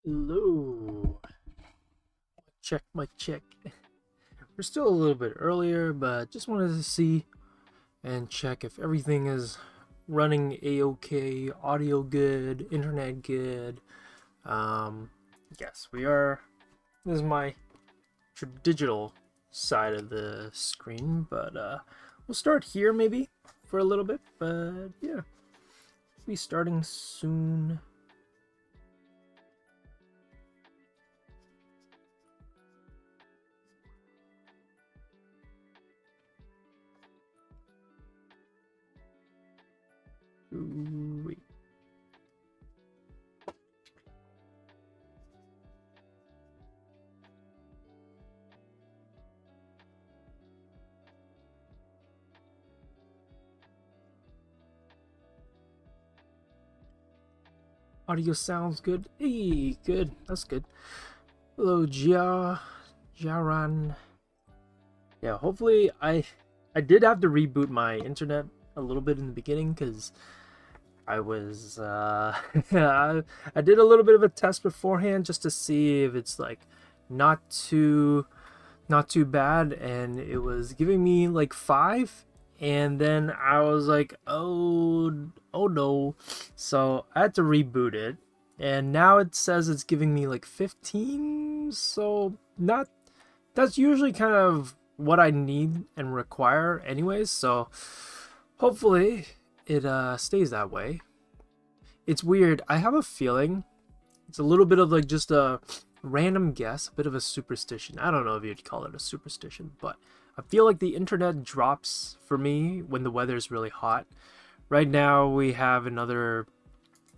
Hello. Check my check. We're still a little bit earlier, but just wanted to see and check if everything is running a-okay, audio good, internet good. Yes, we are. This is my digital side of the screen, but we'll start here maybe for a little bit. But yeah, we'll be starting soon. Ooh, audio sounds good. Hey, good. That's good. Hello, Jaran. Yeah, hopefully I did have to reboot my internet a little bit in the beginning because I was I did a little bit of a test beforehand just to see if it's like not too not too bad, and it was giving me like 5, and then I was like, oh no. So I had to reboot it, and now it says it's giving me like 15, so not that's usually kind of what I need and require anyways, so hopefully it stays that way. It's weird. I have a feeling it's a little bit of like just a random guess, a bit of a superstition. I don't know if you'd call it a superstition, but I feel like the internet drops for me when the weather's really hot. Right now we have another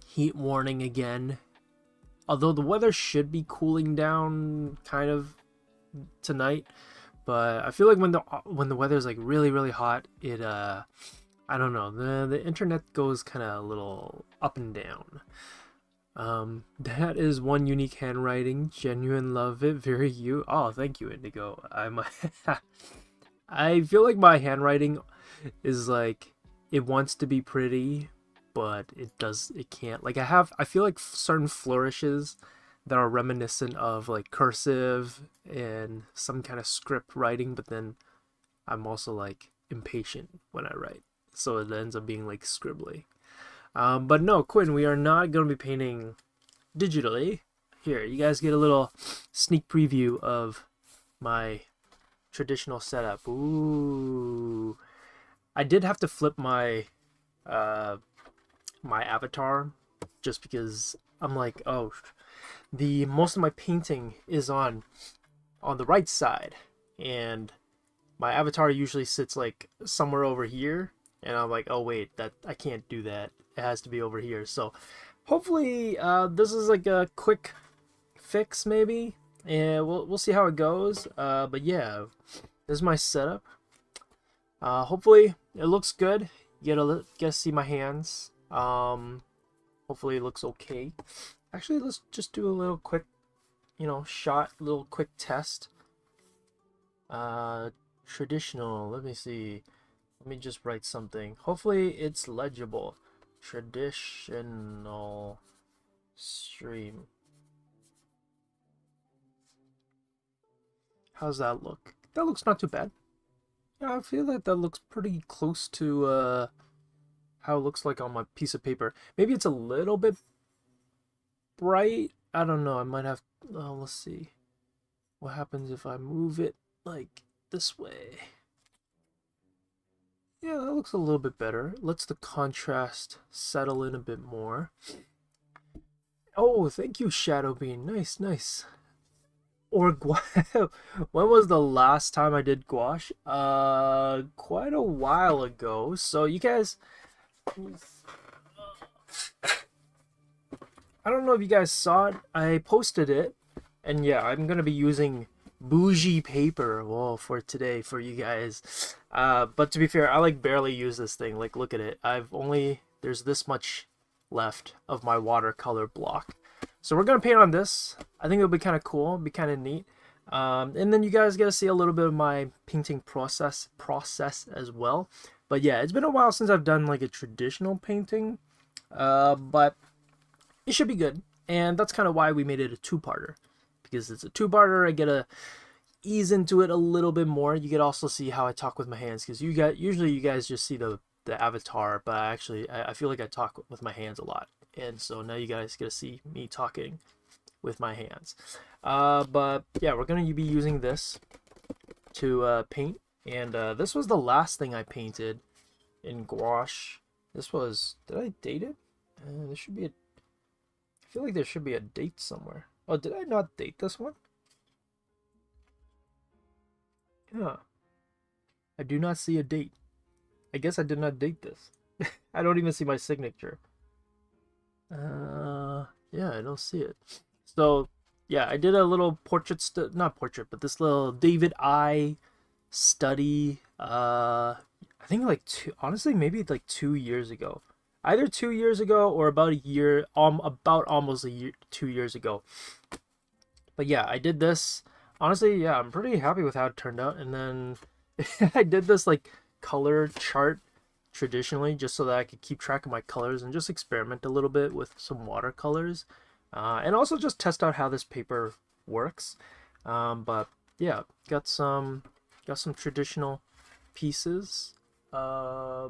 heat warning again. Although the weather should be cooling down kind of tonight, but I feel like when the weather's like really hot, it I don't know, the internet goes kind of a little up and down. That is one unique handwriting. Genuine love it. Very you. Oh, thank you, Indigo. I feel like my handwriting is like it wants to be pretty, but it can't. Like I feel like certain flourishes that are reminiscent of like cursive and some kind of script writing, but then I'm also like impatient when I write, so it ends up being like scribbly. But no, Quinn, we are not going to be painting digitally. Here, you guys get a little sneak preview of my traditional setup. Ooh, I did have to flip my my avatar just because I'm like, oh, the most of my painting is on the right side, and my avatar usually sits like somewhere over here, and I'm like, oh wait, that I can't do that. It has to be over here. So hopefully this is like a quick fix maybe, and we'll see how it goes. But yeah, this is my setup. Hopefully it looks good. You get to see my hands. Hopefully it looks okay. Actually, let's just do a little quick, shot, little quick test. Traditional. Let me see. Let me just write something. Hopefully it's legible. Traditional stream. How's that look? That looks not too bad. Yeah, I feel that that looks pretty close to how it looks like on my piece of paper. Maybe it's a little bit bright. I don't know. I might have. Let's see. What happens if I move it like this way? Yeah, that looks a little bit better. Lets the contrast settle in a bit more. Oh, thank you, Shadow Bean. Nice, nice. Or gouache. When was the last time I did gouache? Quite a while ago. So you guys, I don't know if you guys saw it. I posted it, and yeah, I'm gonna be using Bougie paper, well, for today for you guys. But to be fair, I like barely use this thing. Like, look at it. There's this much left of my watercolor block. So we're gonna paint on this. I think it'll be kind of cool, be kind of neat. And then you guys get to see a little bit of my painting process as well. But yeah, it's been a while since I've done like a traditional painting, but it should be good. And that's kind of why we made it a two-parter, because it's a two-parter. I get to ease into it a little bit more. You could also see how I talk with my hands, because usually you guys just see the avatar, but I feel like I talk with my hands a lot, and so now you guys get to see me talking with my hands. But yeah, we're gonna be using this to paint, and this was the last thing I painted in gouache. This was, did I date it? There should be a, I feel like there should be a date somewhere. Oh, did I not date this one? Yeah, I do not see a date. I guess I did not date this. I don't even see my signature. Yeah, I don't see it. So, yeah, I did a little portrait, not portrait, but this little David I study. I think like honestly, maybe like 2 years ago. Either 2 years ago or about a year, about almost a year, 2 years ago. But yeah, I did this. Honestly, yeah, I'm pretty happy with how it turned out. And then I did this like color chart traditionally, just so that I could keep track of my colors and just experiment a little bit with some watercolors, and also just test out how this paper works. But yeah, got some traditional pieces. Yeah,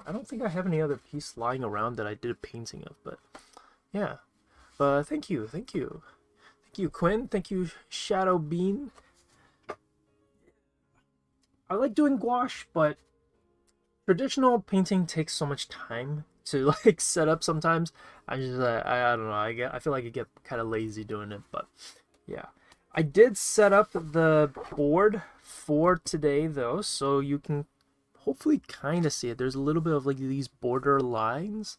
I don't think I have any other piece lying around that I did a painting of, but yeah. But thank you, Quinn. Thank you, Shadow Bean. I like doing gouache, but traditional painting takes so much time to like set up sometimes. I just I don't know, I feel like I get kind of lazy doing it. But yeah, I did set up the board for today though, so you can hopefully kind of see it. There's a little bit of like these border lines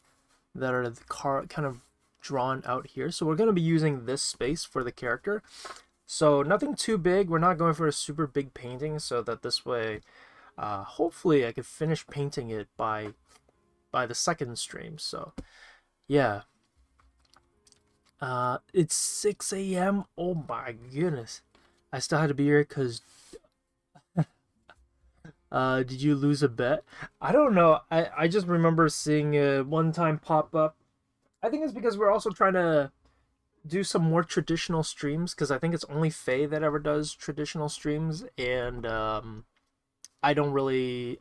that are the kind of drawn out here, so we're going to be using this space for the character. So nothing too big. We're not going for a super big painting, so that this way hopefully I could finish painting it by the second stream. So yeah, it's 6 a.m. Oh my goodness, I still had to be here because did you lose a bet? I don't know. I just remember seeing it one time pop up. I think it's because we're also trying to do some more traditional streams, because I think it's only Faye that ever does traditional streams, and I don't really,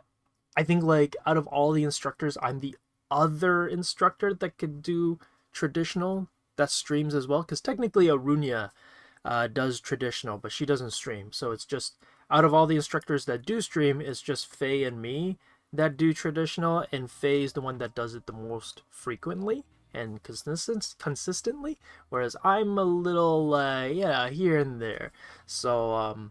I think like out of all the instructors, I'm the other instructor that could do traditional that streams as well, because technically Arunia does traditional, but she doesn't stream. So it's just, out of all the instructors that do stream, it's just Faye and me that do traditional, and Faye is the one that does it the most frequently and consistently, whereas I'm a little yeah, here and there. So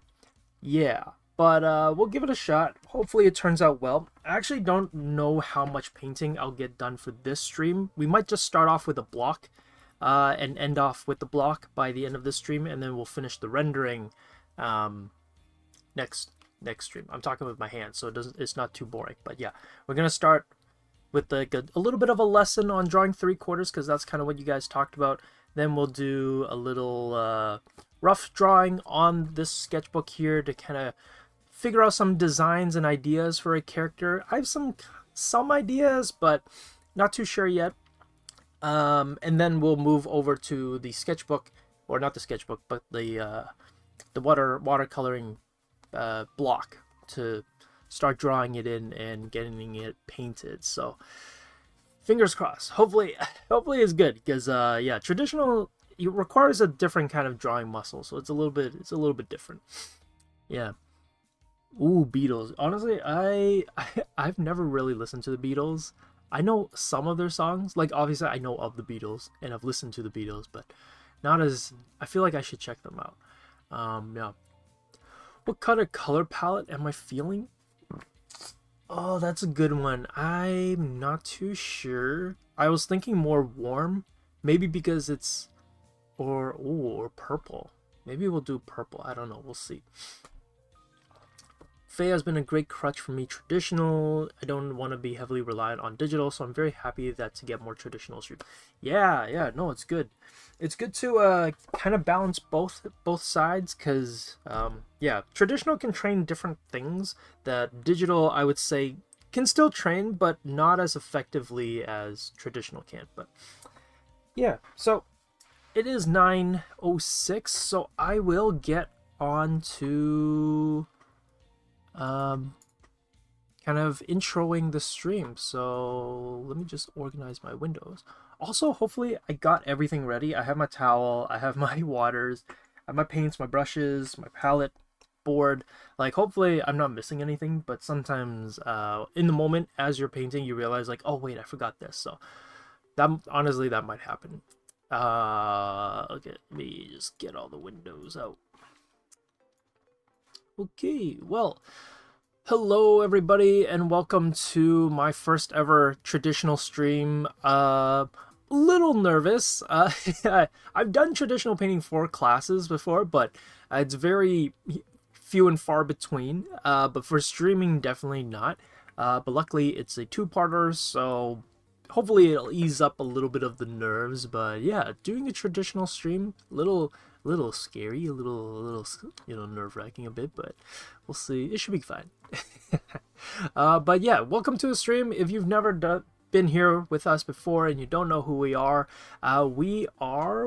yeah, but we'll give it a shot. Hopefully it turns out well. I actually don't know how much painting I'll get done for this stream. We might just start off with a block and end off with the block by the end of this stream, and then we'll finish the rendering next stream. I'm talking with my hands, so it's not too boring. But yeah, we're gonna start with like a little bit of a lesson on drawing 3/4, because that's kind of what you guys talked about. Then we'll do a little rough drawing on this sketchbook here to kind of figure out some designs and ideas for a character. I have some ideas, but not too sure yet. And then we'll move over to the sketchbook, or not the sketchbook, but the watercoloring block to start drawing it in and getting it painted. So fingers crossed. Hopefully it's good, because yeah, traditional, it requires a different kind of drawing muscle, so it's a little bit different. Yeah. Ooh, Beatles. Honestly, I've never really listened to the Beatles. I know some of their songs. Like, obviously I know of the Beatles and I've listened to the Beatles, but not as, I feel like I should check them out. Yeah. What kind of color palette am I feeling? Oh, that's a good one. I'm not too sure. I was thinking more warm, maybe because it's, or purple. Maybe we'll do purple. I don't know. We'll see. Faye has been a great crutch for me traditional. I don't want to be heavily reliant on digital, so I'm very happy that to get more traditional stream. Yeah, no, it's good. It's good to kind of balance both sides, because yeah, traditional can train different things that digital, I would say, can still train, but not as effectively as traditional can. But yeah, so it is 9:06, so I will get on to um, kind of introing the stream. So let me just organize my windows. Also, hopefully I got everything ready. I have my towel, I have my waters, I have my paints, my brushes, my palette, board. Like, hopefully I'm not missing anything, but sometimes in the moment as you're painting, you realize like, oh wait, I forgot this. So that, honestly, that might happen. Okay, let me just get all the windows out. Okay, well, hello everybody and welcome to my first ever traditional stream. Little nervous. I've done traditional painting for classes before, but it's very few and far between. But for streaming, definitely not. But luckily it's a two-parter, so hopefully it'll ease up a little bit of the nerves. But yeah, doing a traditional stream, little scary, a little nerve-wracking a bit, but we'll see. It should be fine. But yeah, welcome to the stream. If you've never been here with us before and you don't know who we are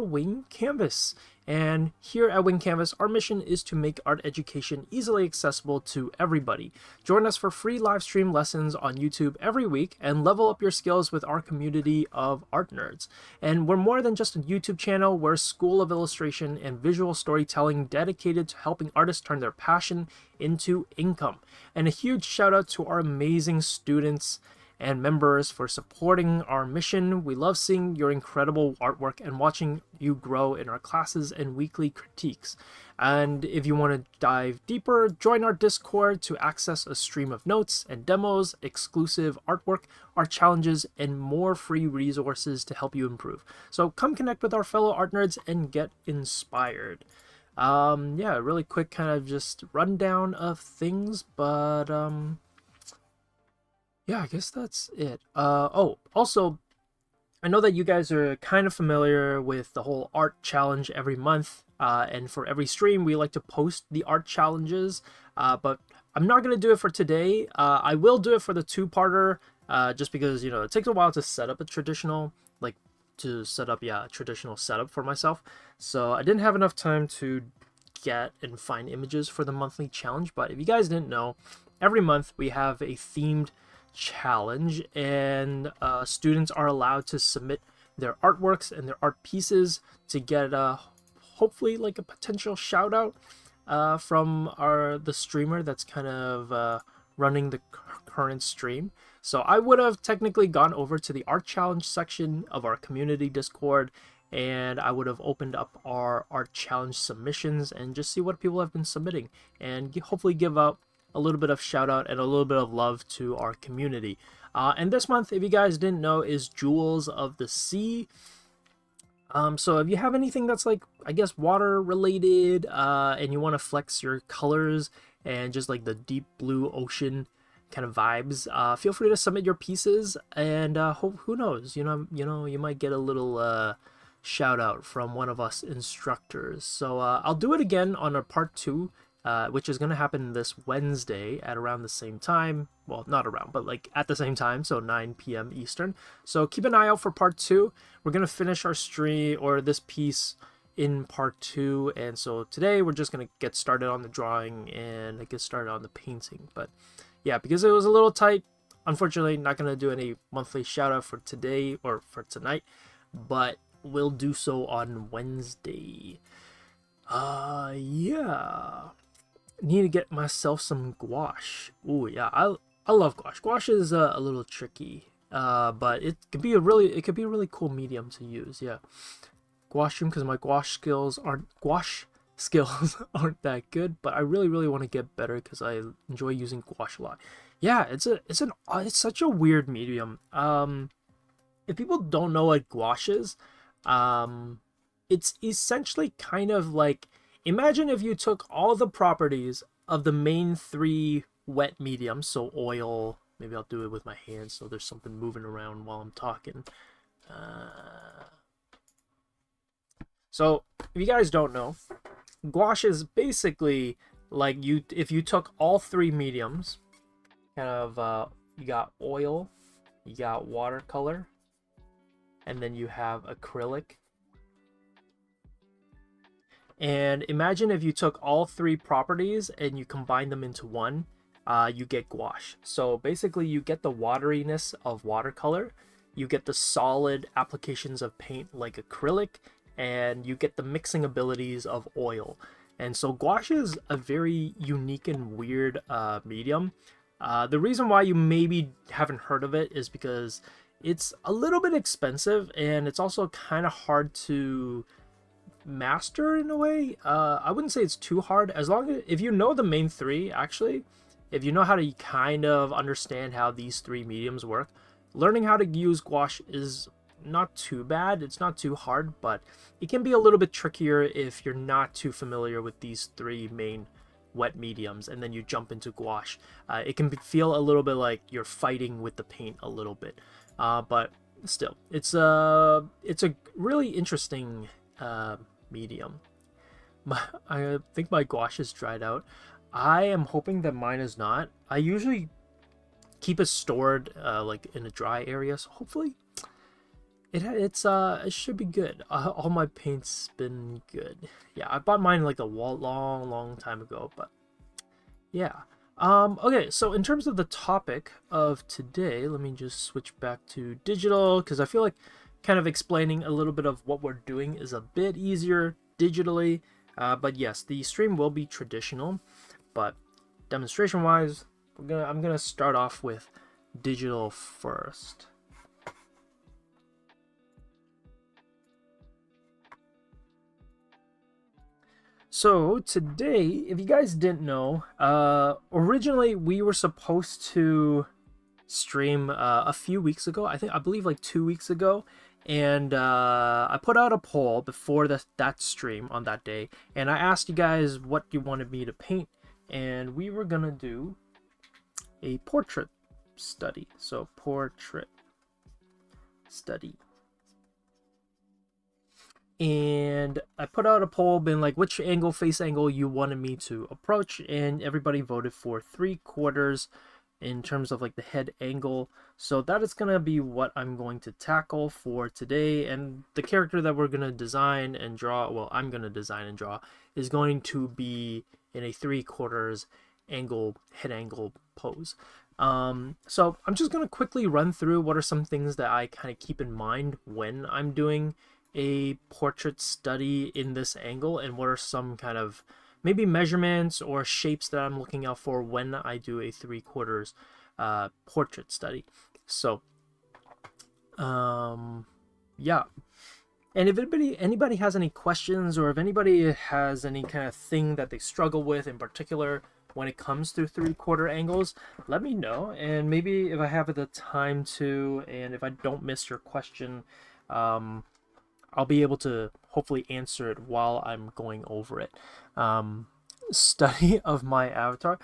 Wing Canvas. And here at Wing Canvas, our mission is to make art education easily accessible to everybody. Join us for free live stream lessons on YouTube every week and level up your skills with our community of art nerds. And we're more than just a YouTube channel, we're a school of illustration and visual storytelling dedicated to helping artists turn their passion into income. And a huge shout out to our amazing students and members for supporting our mission. We love seeing your incredible artwork and watching you grow in our classes and weekly critiques. And if you want to dive deeper, join our Discord to access a stream of notes and demos, exclusive artwork, our challenges, and more free resources to help you improve. So come connect with our fellow art nerds and get inspired. Yeah, really quick kind of just rundown of things, but yeah, I guess that's it. Oh, also, I know that you guys are kind of familiar with the whole art challenge every month, and for every stream, we like to post the art challenges, but I'm not going to do it for today. I will do it for the two-parter, just because, you know, it takes a while to set up a traditional, like, to set up, yeah, a traditional setup for myself. So I didn't have enough time to get and find images for the monthly challenge, but if you guys didn't know, every month we have a themed challenge, and students are allowed to submit their artworks and their art pieces to get hopefully like a potential shout out from the streamer that's kind of running the current stream. So I would have technically gone over to the art challenge section of our community Discord, and I would have opened up our art challenge submissions and just see what people have been submitting, and hopefully give out a little bit of shout out and a little bit of love to our community. And this month, if you guys didn't know, is Jewels of the Sea. So if you have anything that's like, I guess, water related, and you want to flex your colors and just like the deep blue ocean kind of vibes, feel free to submit your pieces, and who knows, you might get a little shout out from one of us instructors. So I'll do it again on a part 2, which is going to happen this Wednesday at around the same time. Well, not around, but like at the same time, so 9 p.m. Eastern. So keep an eye out for part 2. We're going to finish our stream, or this piece, in part 2. And so today we're just going to get started on the drawing and get started on the painting. But yeah, because it was a little tight, unfortunately, not going to do any monthly shout out for today or for tonight, but we'll do so on Wednesday. Yeah. Need to get myself some gouache. Oh yeah, I love gouache. Gouache is a little tricky, but it could be a really cool medium to use. Yeah, gouache, because my gouache skills aren't that good, but I really want to get better because I enjoy using gouache a lot. Yeah, it's such a weird medium. If people don't know what gouache is, it's essentially kind of like, imagine if you took all the properties of the main 3 wet mediums, so oil, maybe I'll do it with my hands so there's something moving around while I'm talking. So, if you guys don't know, gouache is basically like if you took all 3 mediums, kind of, you got oil, you got watercolor, and then you have acrylic. And imagine if you took all three properties and you combine them into one, you get gouache. So basically you get the wateriness of watercolor, you get the solid applications of paint like acrylic, and you get the mixing abilities of oil. And so gouache is a very unique and weird medium. The reason why you maybe haven't heard of it is because it's a little bit expensive, and it's also kind of hard to master in a way. I wouldn't say it's too hard, as long as if you know the main three. Actually, if you know how to kind of understand how these three mediums work, learning how to use gouache is not too bad. It's not too hard, but it can be a little bit trickier if you're not too familiar with these three main wet mediums, and then you jump into gouache. It can feel a little bit like you're fighting with the paint a little bit, but still, it's a really interesting medium. I think my gouache is dried out. I am hoping that mine is not. I usually keep it stored like in a dry area, so hopefully it should be good. All my paint's been good. Yeah, I bought mine like a long time ago, but yeah. Okay, so in terms of the topic of today, let me just switch back to digital, because I feel like kind of explaining a little bit of what we're doing is a bit easier digitally. But yes, the stream will be traditional, but demonstration wise, I'm gonna start off with digital first. So today, if you guys didn't know, originally we were supposed to stream a few weeks ago. I believe like 2 weeks ago, and I put out a poll before that stream on that day, and I asked you guys what you wanted me to paint, and we were gonna do a portrait study. So portrait study. And I put out a poll being like which face angle you wanted me to approach, and everybody voted for 3/4 in terms of like the head angle. So that is going to be what I'm going to tackle for today, and the character that we're going to design and draw, well, I'm going to design and draw, is going to be in a 3/4 angle, head angle pose. So I'm just going to quickly run through what are some things that I kind of keep in mind when I'm doing a portrait study in this angle, and what are some kind of maybe measurements or shapes that I'm looking out for when I do a 3/4 portrait study. So yeah, and if anybody has any questions, or if anybody has any kind of thing that they struggle with in particular when it comes to 3/4 angles, let me know, and maybe if I have the time to, and if I don't miss your question, I'll be able to hopefully answer it while I'm going over it. Study of my avatar.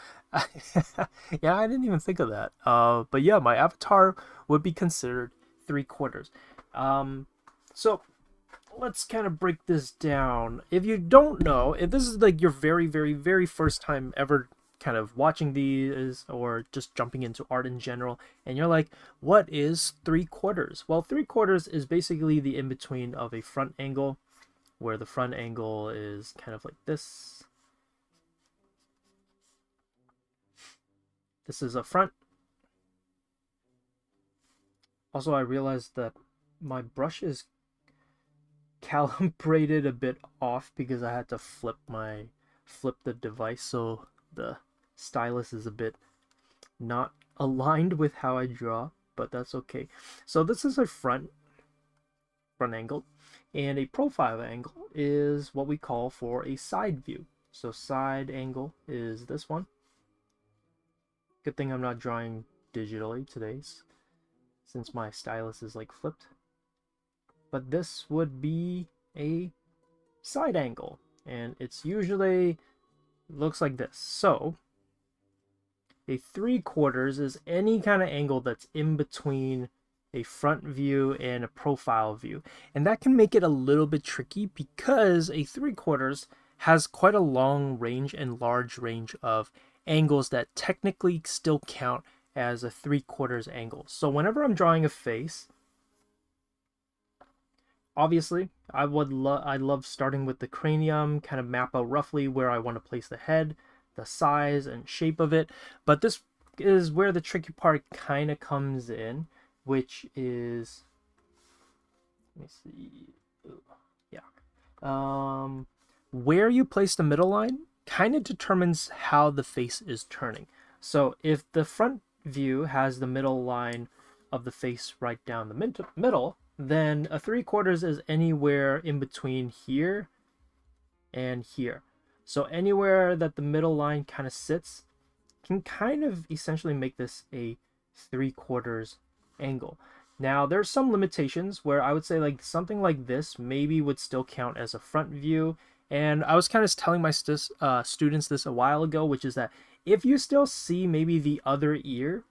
Yeah, I didn't even think of that. But yeah, my avatar would be considered 3/4. So let's kind of break this down. If you don't know, if this is like your very first time ever kind of watching these, or just jumping into art in general, and you're like, what is 3/4? Well, 3/4 is basically the in-between of a front angle, where the front angle is kind of like this. This is a front. Also, I realized that my brush is calibrated a bit off because I had to flip the device, so the stylus is a bit not aligned with how I draw, but that's okay. So this is a front angle, and a profile angle is what we call for a side view. So side angle is this one. Good thing I'm not drawing digitally today, since my stylus is like flipped. But this would be a side angle, and it's usually looks like this. So a 3/4 is any kind of angle that's in between a front view and a profile view, and that can make it a little bit tricky because a 3/4 has quite a long range and large range of angles that technically still count as a 3/4 angle. So whenever I'm drawing a face, Obviously, I love starting with the cranium, kind of map out roughly where I want to place the head, the size and shape of it. But this is where the tricky part kind of comes in, which is, let me see. Yeah. Where you place the middle line kind of determines how the face is turning. So if the front view has the middle line of the face right down the middle, then a 3/4 is anywhere in between here and here. So anywhere that the middle line kind of sits can kind of essentially make this a 3/4 angle. Now there's some limitations where I would say like something like this maybe would still count as a front view. And I was kind of telling my students this a while ago, which is that if you still see maybe the other ear,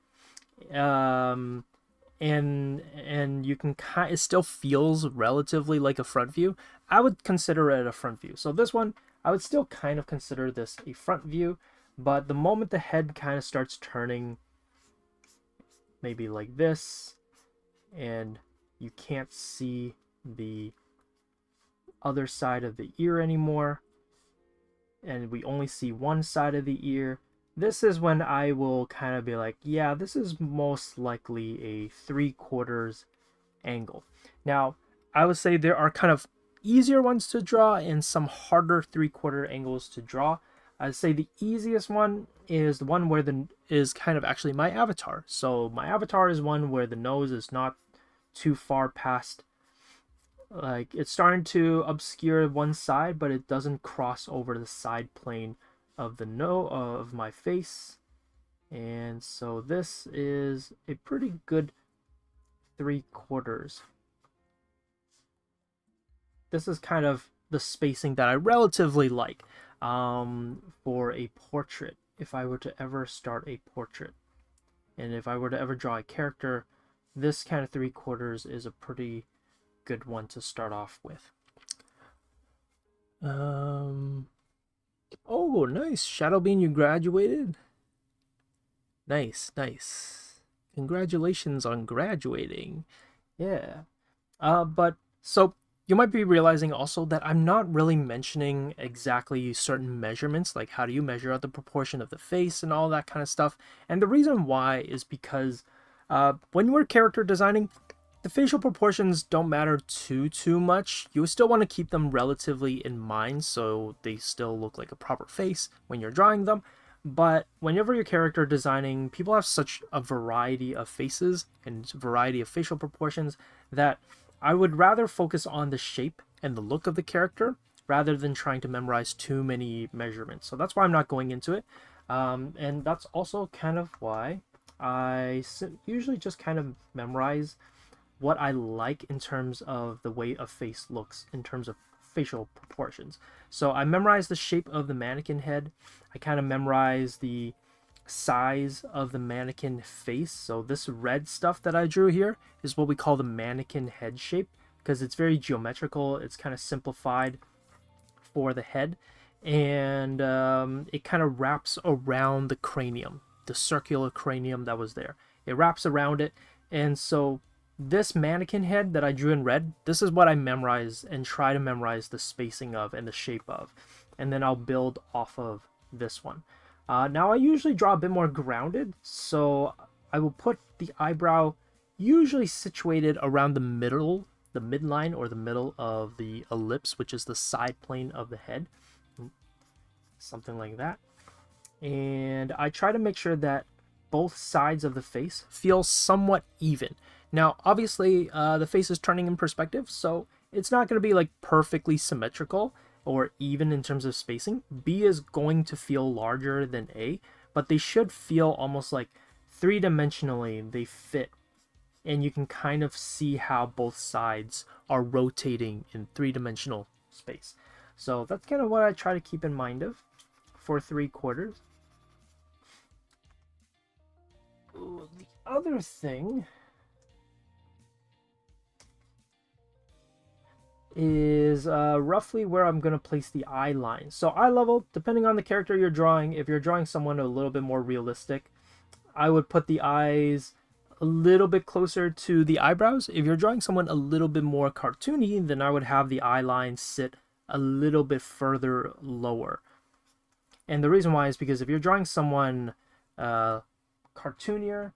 um, and you can it still feels relatively like a front view, I would consider it a front view. So this one, I would still kind of consider this a front view, but the moment the head kind of starts turning maybe like this, and you can't see the other side of the ear anymore, and we only see one side of the ear, this is when I will kind of be like, yeah, this is most likely a 3/4 angle. Now, I would say there are kind of easier ones to draw and some harder 3/4 angles to draw. I'd say the easiest one is the one where is kind of actually my avatar. So my avatar is one where the nose is not too far past, like it's starting to obscure one side, but it doesn't cross over the side plane of the of my face. And so this is a pretty good 3/4. This is kind of the spacing that I relatively like for a portrait, if I were to ever start a portrait. And if I were to ever draw a character, this kind of 3/4 is a pretty good one to start off with. Oh, nice. Shadowbean, you graduated? Nice, nice. Congratulations on graduating. Yeah. But so you might be realizing also that I'm not really mentioning exactly certain measurements, like how do you measure out the proportion of the face and all that kind of stuff. And the reason why is because when we're character designing, the facial proportions don't matter too much. You still want to keep them relatively in mind so they still look like a proper face when you're drawing them. But whenever you're character designing, people have such a variety of faces and variety of facial proportions that I would rather focus on the shape and the look of the character rather than trying to memorize too many measurements. So that's why I'm not going into it. And that's also kind of why I usually just kind of memorize what I like in terms of the way a face looks in terms of facial proportions. So I memorize the shape of the mannequin head. I kind of memorize the size of the mannequin face. So this red stuff that I drew here is what we call the mannequin head shape because it's very geometrical. It's kind of simplified for the head, and it kind of wraps around the cranium, the circular cranium that was there. It wraps around it, and so this mannequin head that I drew in red, this is what I memorize and try to memorize the spacing of and the shape of, and then I'll build off of this one. Now I usually draw a bit more grounded, so I will put the eyebrow usually situated around the middle, the midline or the middle of the ellipse, which is the side plane of the head, something like that. And I try to make sure that both sides of the face feel somewhat even. Now, obviously, the face is turning in perspective, so it's not going to be like perfectly symmetrical or even in terms of spacing. B is going to feel larger than A, but they should feel almost like three-dimensionally they fit. And you can kind of see how both sides are rotating in three-dimensional space. So that's kind of what I try to keep in mind of for 3/4. Ooh, the other thing is roughly where I'm going to place the eye line. So eye level, depending on the character you're drawing, if you're drawing someone a little bit more realistic, I would put the eyes a little bit closer to the eyebrows. If you're drawing someone a little bit more cartoony, then I would have the eye line sit a little bit further lower. And the reason why is because if you're drawing someone cartoonier,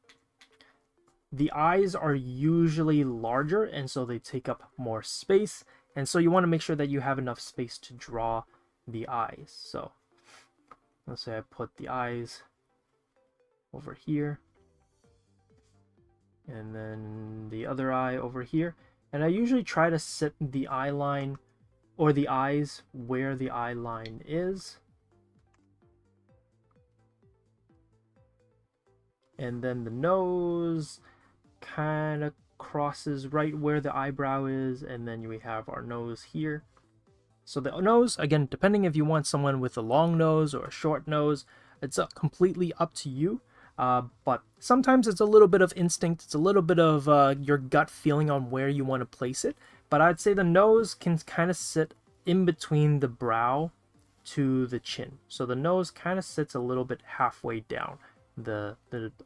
the eyes are usually larger, and so they take up more space. And so you want to make sure that you have enough space to draw the eyes. So let's say I put the eyes over here, and then the other eye over here. And I usually try to set the eye line or the eyes where the eye line is. And then the nose kind of crosses right where the eyebrow is, and then we have our nose here. So the nose, again, depending if you want someone with a long nose or a short nose, it's completely up to you. But sometimes it's a little bit of instinct, it's a little bit of your gut feeling on where you want to place it. But I'd say the nose can kind of sit in between the brow to the chin. So the nose kind of sits a little bit halfway down the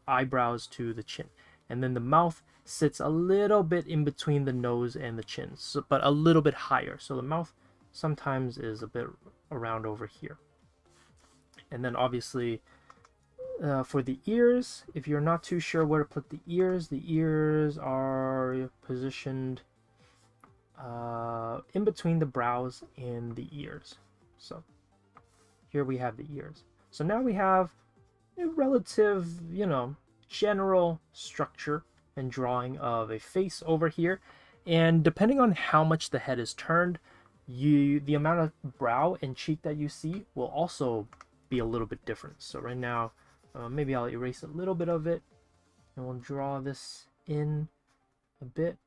eyebrows to the chin. And then the mouth sits a little bit in between the nose and the chin, so, but a little bit higher. So the mouth sometimes is a bit around over here. And then obviously for the ears, if you're not too sure where to put the ears are positioned in between the brows and the ears. So here we have the ears. So now we have a relative, general structure and drawing of a face over here. And depending on how much the head is turned, the amount of brow and cheek that you see will also be a little bit different. So right now, maybe I'll erase a little bit of it, and we'll draw this in a bit.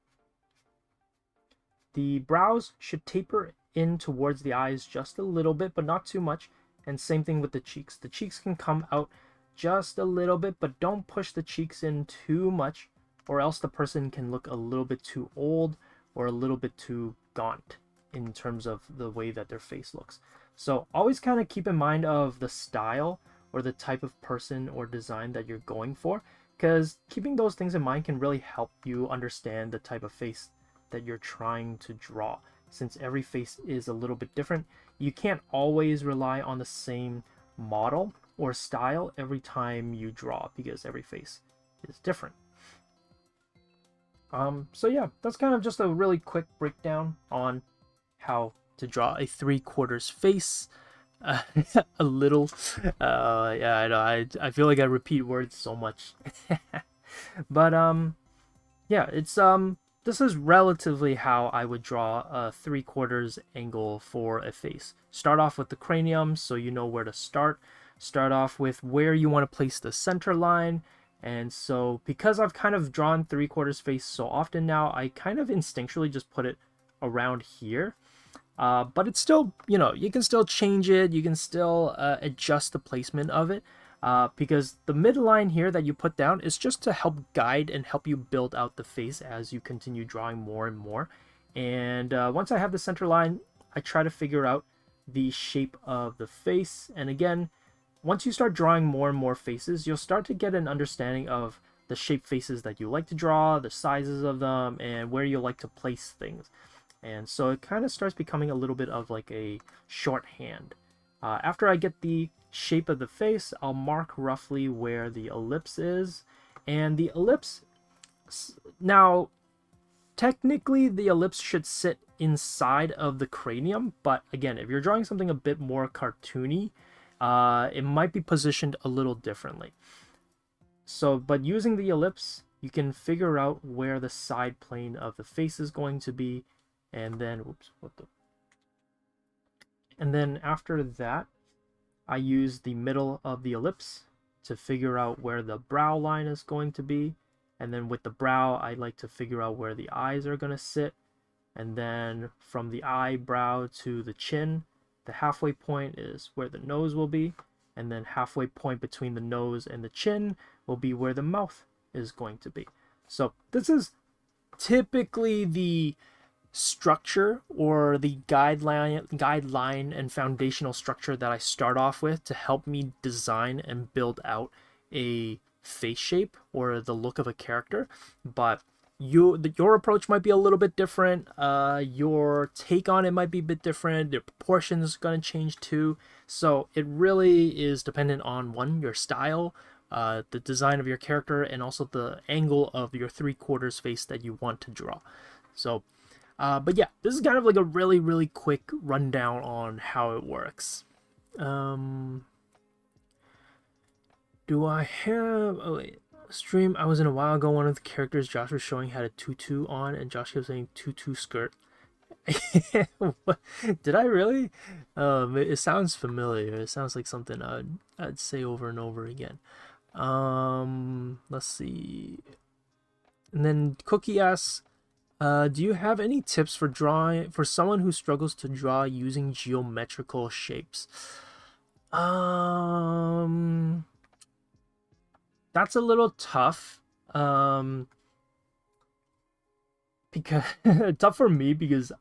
The brows should taper in towards the eyes just a little bit, but not too much. And same thing with the cheeks. The cheeks can come out just a little bit, but don't push the cheeks in too much, or else the person can look a little bit too old or a little bit too gaunt in terms of the way that their face looks. So always kind of keep in mind of the style or the type of person or design that you're going for, because keeping those things in mind can really help you understand the type of face that you're trying to draw. Since every face is a little bit different, you can't always rely on the same model or style every time you draw, because every face is different. So yeah, that's kind of just a really quick breakdown on how to draw a 3/4 face. A little, yeah, I know, I feel like I repeat words so much. But yeah, it's this is relatively how I would draw a 3/4 angle for a face. Start off with the cranium, so you know where to start. Start off with where you want to place the center line. And so because I've kind of drawn 3/4 face so often now, I kind of instinctually just put it around here. But it's still, you can still change it. You can still adjust the placement of it. Because the midline here that you put down is just to help guide and help you build out the face as you continue drawing more and more. And once I have the center line, I try to figure out the shape of the face. And again, once you start drawing more and more faces, you'll start to get an understanding of the shape faces that you like to draw, the sizes of them, and where you like to place things. And so it kind of starts becoming a little bit of like a shorthand. After I get the shape of the face, I'll mark roughly where the ellipse is. And the ellipse, now technically the ellipse should sit inside of the cranium, but again, if you're drawing something a bit more cartoony, it might be positioned a little differently. So, but using the ellipse, you can figure out where the side plane of the face is going to be, and then, and then after that, I use the middle of the ellipse to figure out where the brow line is going to be. And then with the brow, I like to figure out where the eyes are going to sit. And then from the eyebrow to the chin, the halfway point is where the nose will be. And then halfway point between the nose and the chin will be where the mouth is going to be. So this is typically the structure or the guideline and foundational structure that I start off with to help me design and build out a face shape or the look of a character, but your approach might be a little bit different. Your take on it might be a bit different. The proportions going to change too. So it really is dependent on one, your style, the design of your character, and also the angle of your 3/4 face that you want to draw. So, but yeah, this is kind of like a really, really quick rundown on how it works. Do I have... Oh, wait. Stream I was in a while ago, one of the characters Josh was showing had a tutu on, and Josh kept saying tutu skirt. Did I really? It sounds familiar. It sounds like something I'd say over and over again. Let's see. And then Cookie asks, do you have any tips for drawing for someone who struggles to draw using geometrical shapes? That's a little tough. Because tough for me because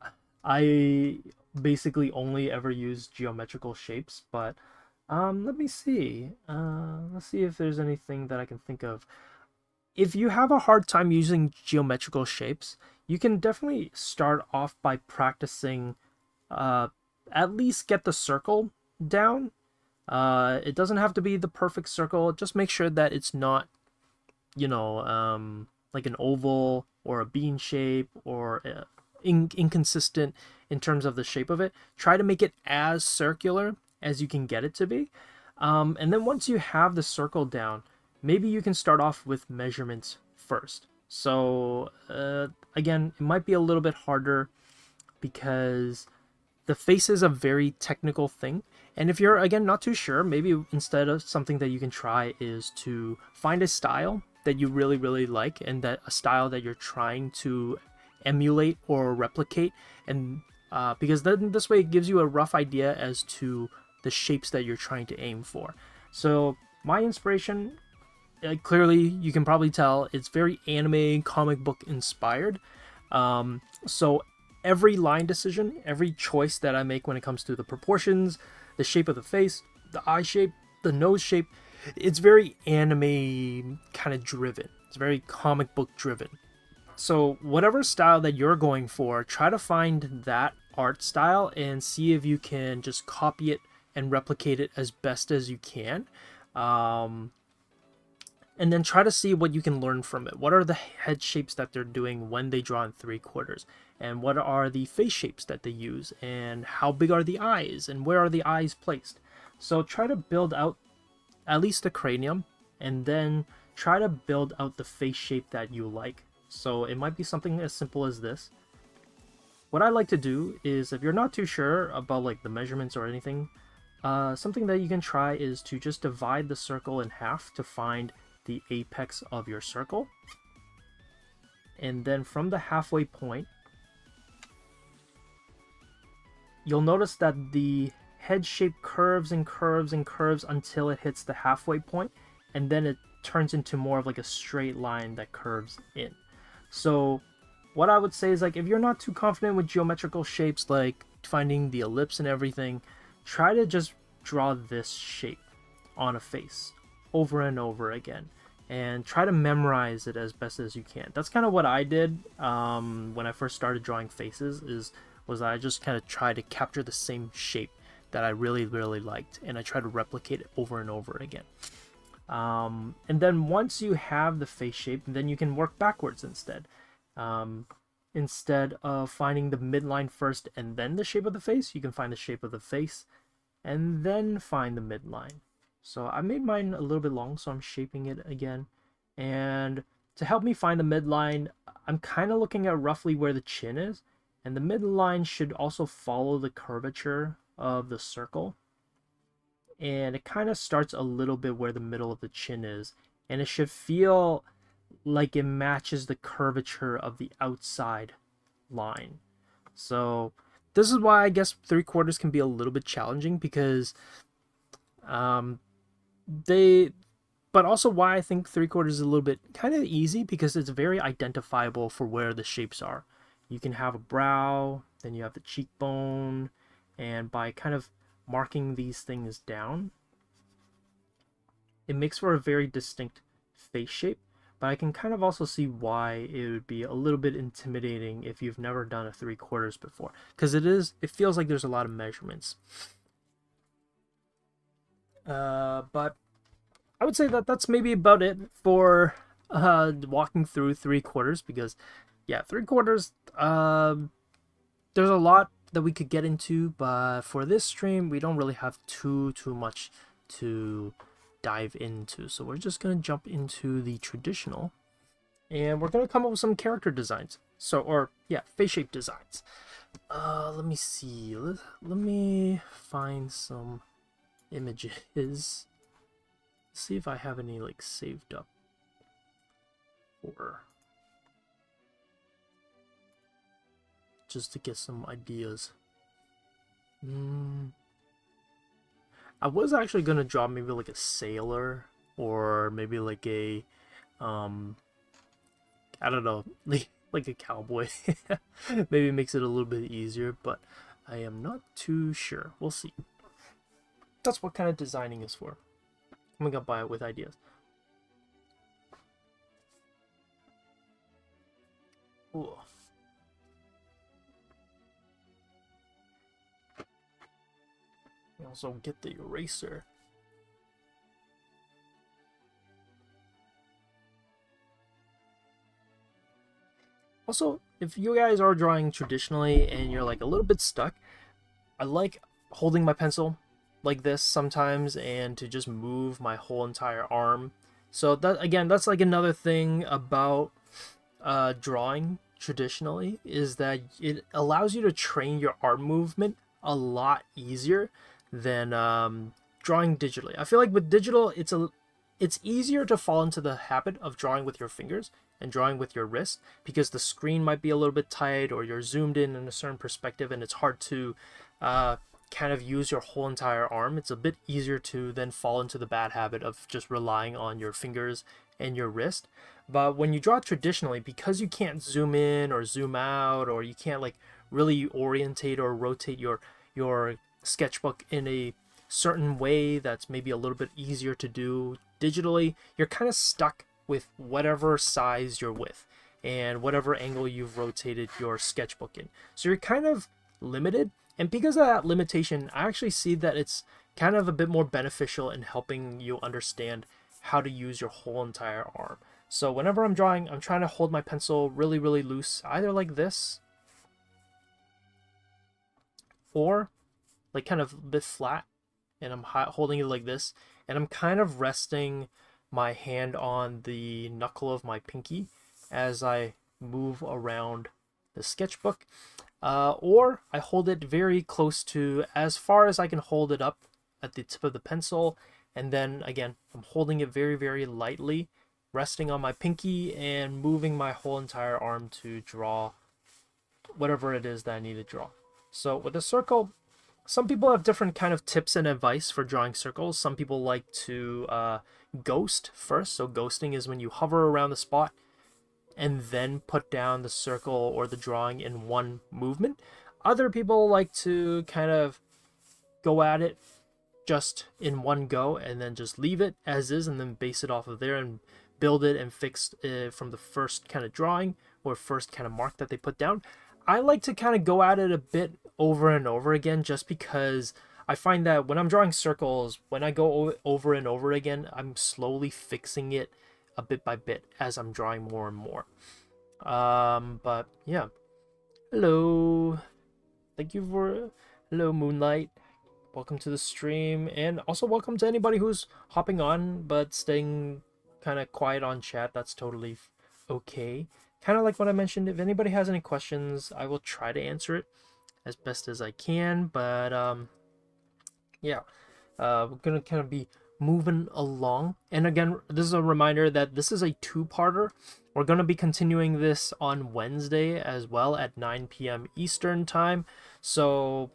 I basically only ever use geometrical shapes, but let me see. Let's see if there's anything that I can think of. If you have a hard time using geometrical shapes, you can definitely start off by practicing, at least get the circle down. It doesn't have to be the perfect circle. Just make sure that it's not, you know, like an oval or a bean shape or inconsistent in terms of the shape of it. Try to make it as circular as you can get it to be. And then once you have the circle down, maybe you can start off with measurements first. So again, it might be a little bit harder because the face is a very technical thing. And if you're, again, not too sure, maybe instead of something that you can try is to find a style that you really, really like, and that a style that you're trying to emulate or replicate. And because then this way it gives you a rough idea as to the shapes that you're trying to aim for. So my inspiration, clearly you can probably tell, it's very anime comic book inspired. So every line decision, every choice that I make when it comes to the proportions, the shape of the face, the eye shape, the nose shape, it's very anime kind of driven. It's very comic book driven. So whatever style that you're going for, try to find that art style and see if you can just copy it and replicate it as best as you can. And then try to see what you can learn from it. What are the head shapes that they're doing when they draw in 3/4? And what are the face shapes that they use? And how big are the eyes? And where are the eyes placed? So try to build out at least the cranium, and then try to build out the face shape that you like. So it might be something as simple as this. What I like to do is, if you're not too sure about like the measurements or anything, something that you can try is to just divide the circle in half to find the apex of your circle. And then from the halfway point, you'll notice that the head shape curves and curves and curves until it hits the halfway point, and then it turns into more of like a straight line that curves in. So what I would say is, like, if you're not too confident with geometrical shapes, like finding the ellipse and everything, try to just draw this shape on a face over and over again, and try to memorize it as best as you can. That's kind of what I did when I first started drawing faces, was I just kind of tried to capture the same shape that I really, really liked, and I tried to replicate it over and over again. And then once you have the face shape, then you can work backwards instead. Instead of finding the midline first and then the shape of the face, you can find the shape of the face and then find the midline. So I made mine a little bit long, so I'm shaping it again. And to help me find the midline, I'm kind of looking at roughly where the chin is, and the midline should also follow the curvature of the circle. And it kind of starts a little bit where the middle of the chin is, and it should feel like it matches the curvature of the outside line. So this is why I guess 3/4 can be a little bit challenging, because but also why I think 3/4 is a little bit kind of easy, because it's very identifiable for where the shapes are. You can have a brow, then you have the cheekbone, and by kind of marking these things down, it makes for a very distinct face shape, but I can kind of also see why it would be a little bit intimidating if you've never done a 3/4 before, because it feels like there's a lot of measurements. But I would say that that's maybe about it for walking through 3/4, because yeah, 3/4, there's a lot that we could get into, but for this stream we don't really have too much to dive into, so we're just gonna jump into the traditional, and we're gonna come up with some character designs, face shape designs. Let me see, let me find some images, see if I have any like saved up or just to get some ideas. I was actually gonna draw maybe like a sailor, or maybe like a I don't know, like a cowboy. Maybe it makes it a little bit easier, but I am not too sure. We'll see. That's what kind of designing is for. Coming up with ideas. Ooh. Also get the eraser. Also, if you guys are drawing traditionally and you're like a little bit stuck, I like holding my pencil like this sometimes and to just move my whole entire arm. So that, again, that's like another thing about drawing traditionally, is that it allows you to train your arm movement a lot easier than drawing digitally. I feel like with digital, it's easier to fall into the habit of drawing with your fingers and drawing with your wrist, because the screen might be a little bit tight, or you're zoomed in a certain perspective and it's hard to kind of use your whole entire arm. It's a bit easier to then fall into the bad habit of just relying on your fingers and your wrist. But when you draw traditionally, because you can't zoom in or zoom out, or you can't like really orientate or rotate your sketchbook in a certain way that's maybe a little bit easier to do digitally, you're kind of stuck with whatever size you're with and whatever angle you've rotated your sketchbook in. So you're kind of limited, and because of that limitation, I actually see that it's kind of a bit more beneficial in helping you understand how to use your whole entire arm. So whenever I'm drawing, I'm trying to hold my pencil really loose, either like this or like kind of a bit flat, and I'm holding it like this, and I'm kind of resting my hand on the knuckle of my pinky as I move around the sketchbook, or I hold it very close to, as far as I can hold it up at the tip of the pencil, and then again I'm holding it very lightly, resting on my pinky and moving my whole entire arm to draw whatever it is that I need to draw. So with a circle, some people have different kind of tips and advice for drawing circles. Some people like to ghost first. So ghosting is when you hover around the spot and then put down the circle or the drawing in one movement. Other people like to kind of go at it just in one go and then just leave it as is and then base it off of there and build it and fix it from the first kind of drawing or first kind of mark that they put down. I like to kind of go at it a bit over and over again, just because I find that when I'm drawing circles, when I go over and over again, I'm slowly fixing it a bit by bit as I'm drawing more and more. But yeah, hello, thank you for, hello Moonlight, welcome to the stream, and also welcome to anybody who's hopping on but staying kind of quiet on chat. That's totally okay. Kind of like what I mentioned, if anybody has any questions, I will try to answer it as best as I can. But yeah, we're gonna kind of be moving along. And again, this is a reminder that this is a two-parter. We're gonna be continuing this on Wednesday as well at 9 p.m. Eastern time. So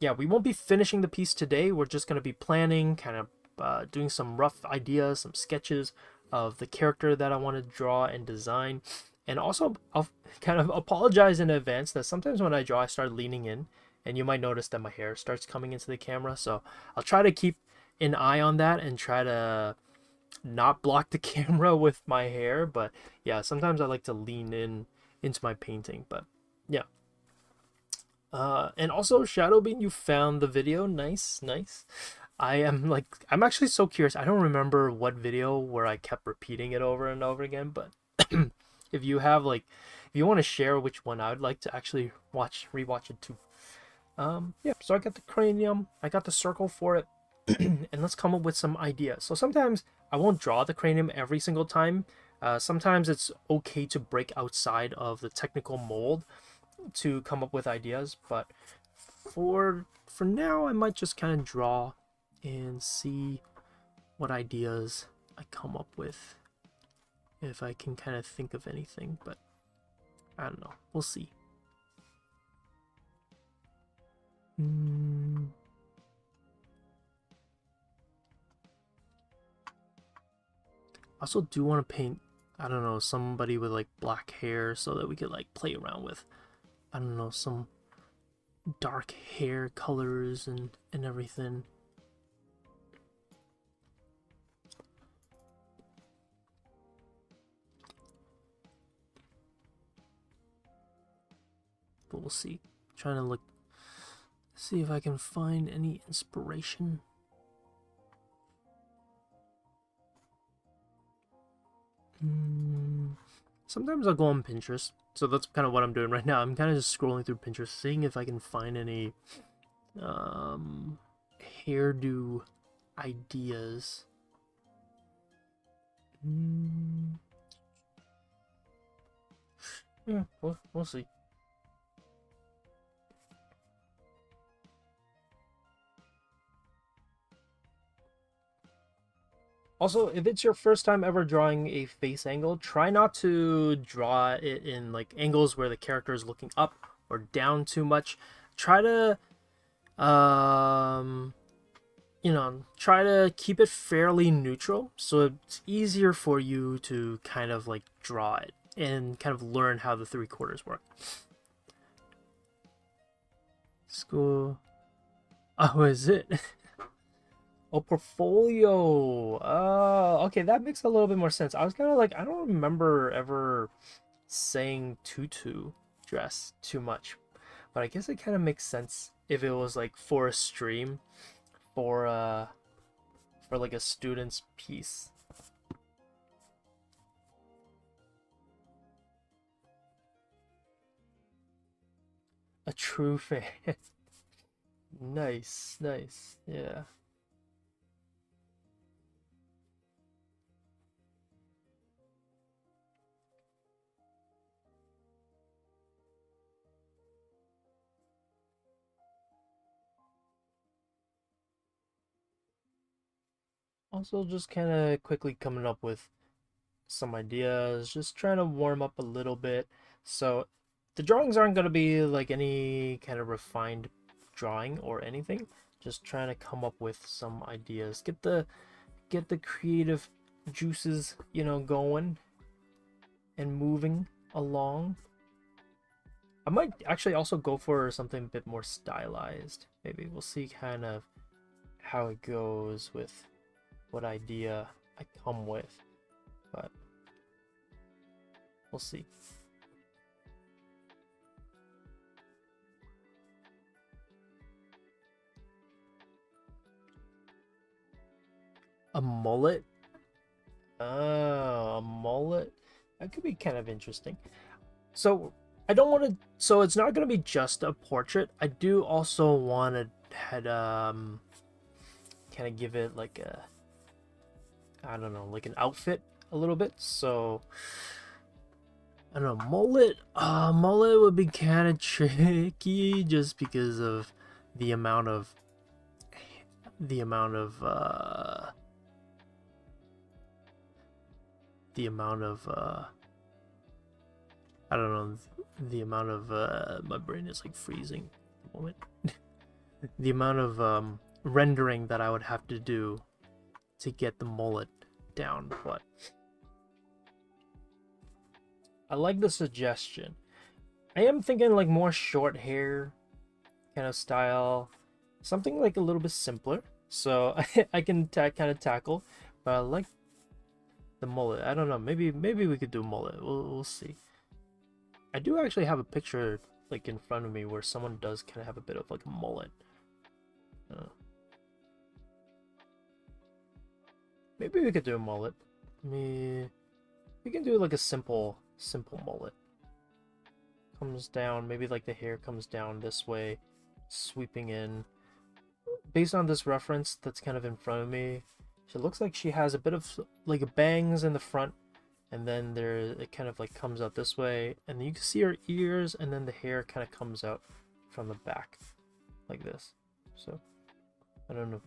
yeah, we won't be finishing the piece today. We're just gonna be planning, kind of doing some rough ideas, some sketches of the character that I want to draw and design. And also, I'll kind of apologize in advance that sometimes when I draw, I start leaning in, and you might notice that my hair starts coming into the camera. So I'll try to keep an eye on that and try to not block the camera with my hair, but yeah, sometimes I like to lean in into my painting. But yeah. And also, Shadowbean, you found the video. Nice, nice. I'm actually so curious. I don't remember what video where I kept repeating it over and over again, but if you have like, if you want to share which one, I would like to actually rewatch it too. Yeah, so I got the cranium, I got the circle for it, and let's come up with some ideas. So sometimes I won't draw the cranium every single time. Sometimes it's okay to break outside of the technical mold to come up with ideas, but for now I might just kind of draw and see what ideas I come up with, if I can kind of think of anything, but I don't know, we'll see. I also do want to paint, I don't know, somebody with like black hair so that we could like play around with, I don't know, some dark hair colors and everything. But we'll see. Trying to look, see if I can find any inspiration. Sometimes I'll go on Pinterest, so that's kind of what I'm doing right now. I'm kind of just scrolling through Pinterest, seeing if I can find any hairdo ideas. Yeah, we'll see. Also, if it's your first time ever drawing a face angle, try not to draw it in like angles where the character is looking up or down too much. Try to, try to keep it fairly neutral so it's easier for you to kind of like draw it and kind of learn how the 3/4 work. School. Oh, is it? Oh, portfolio. Okay, that makes a little bit more sense. I was kind of like, I don't remember ever saying tutu dress too much, but I guess it kind of makes sense if it was like for a stream, for like a student's piece. A true fan. Nice, nice. Yeah. Also, just kind of quickly coming up with some ideas, just trying to warm up a little bit. So the drawings aren't going to be like any kind of refined drawing or anything. Just trying to come up with some ideas. Get the creative juices, going and moving along. I might actually also go for something a bit more stylized. Maybe we'll see kind of how it goes with what idea I come with, but we'll see. A mullet? Oh, a mullet? That could be kind of interesting. So I don't want to. So it's not going to be just a portrait. I do also want to kind of give it like a, I don't know, like an outfit a little bit. So I don't know, mullet. Mullet would be kind of tricky just because of the amount of the amount of I don't know, the amount of my brain is like freezing at the moment. The amount of rendering that I would have to do to get the mullet down, but I like the suggestion. I am thinking like more short hair kind of style, something like a little bit simpler, so I can kind of tackle. But the mullet. I don't know. Maybe we could do mullet. We'll see. I do actually have a picture like in front of me where someone does kind of have a bit of like a mullet. Maybe we could do a mullet. We can do like a simple mullet. Comes down, maybe like the hair comes down this way, sweeping in. Based on this reference that's kind of in front of me, she looks like she has a bit of like bangs in the front, and then it kind of like comes out this way, and you can see her ears, and then the hair kind of comes out from the back like this. So I don't know.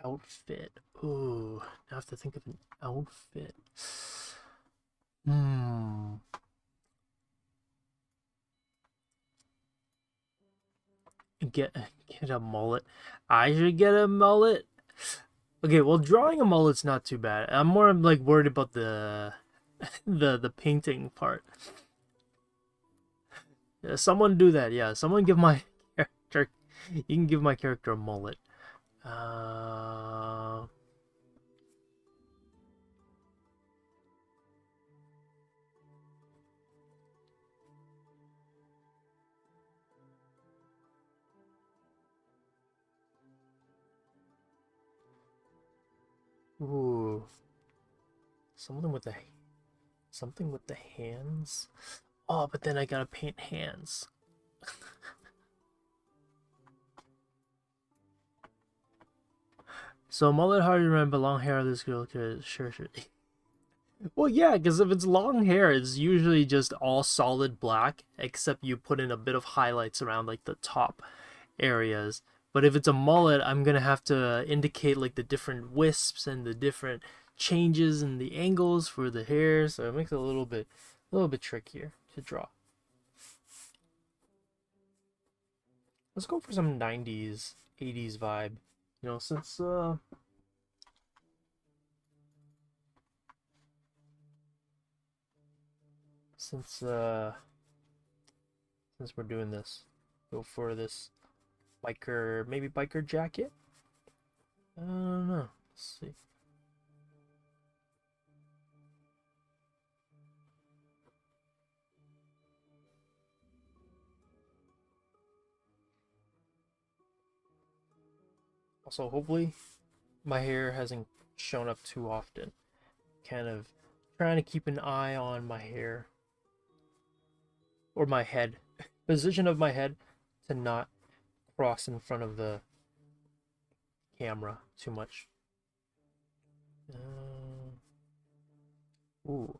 Outfit. Ooh, I have to think of an outfit. Get a mullet. I should get a mullet. Okay, well, drawing a mullet's not too bad. I'm more like worried about the the painting part. Yeah, someone do that. Yeah, someone give my character. You can give my character a mullet. Ooh, something with the hands. Oh, but then I gotta paint hands. So mullet hard to remember, long hair. This girl could sure. Well, yeah, because if it's long hair, it's usually just all solid black, except you put in a bit of highlights around like the top areas. But if it's a mullet, I'm gonna have to indicate like the different wisps and the different changes in the angles for the hair, so it makes it a little bit trickier to draw. Let's go for some 90s, 80s vibe. You know, since since we're doing this, go for this biker, maybe biker jacket. I don't know. Let's see. Also, hopefully my hair hasn't shown up too often. Kind of trying to keep an eye on my hair or my head, position of my head, to not cross in front of the camera too much. Ooh,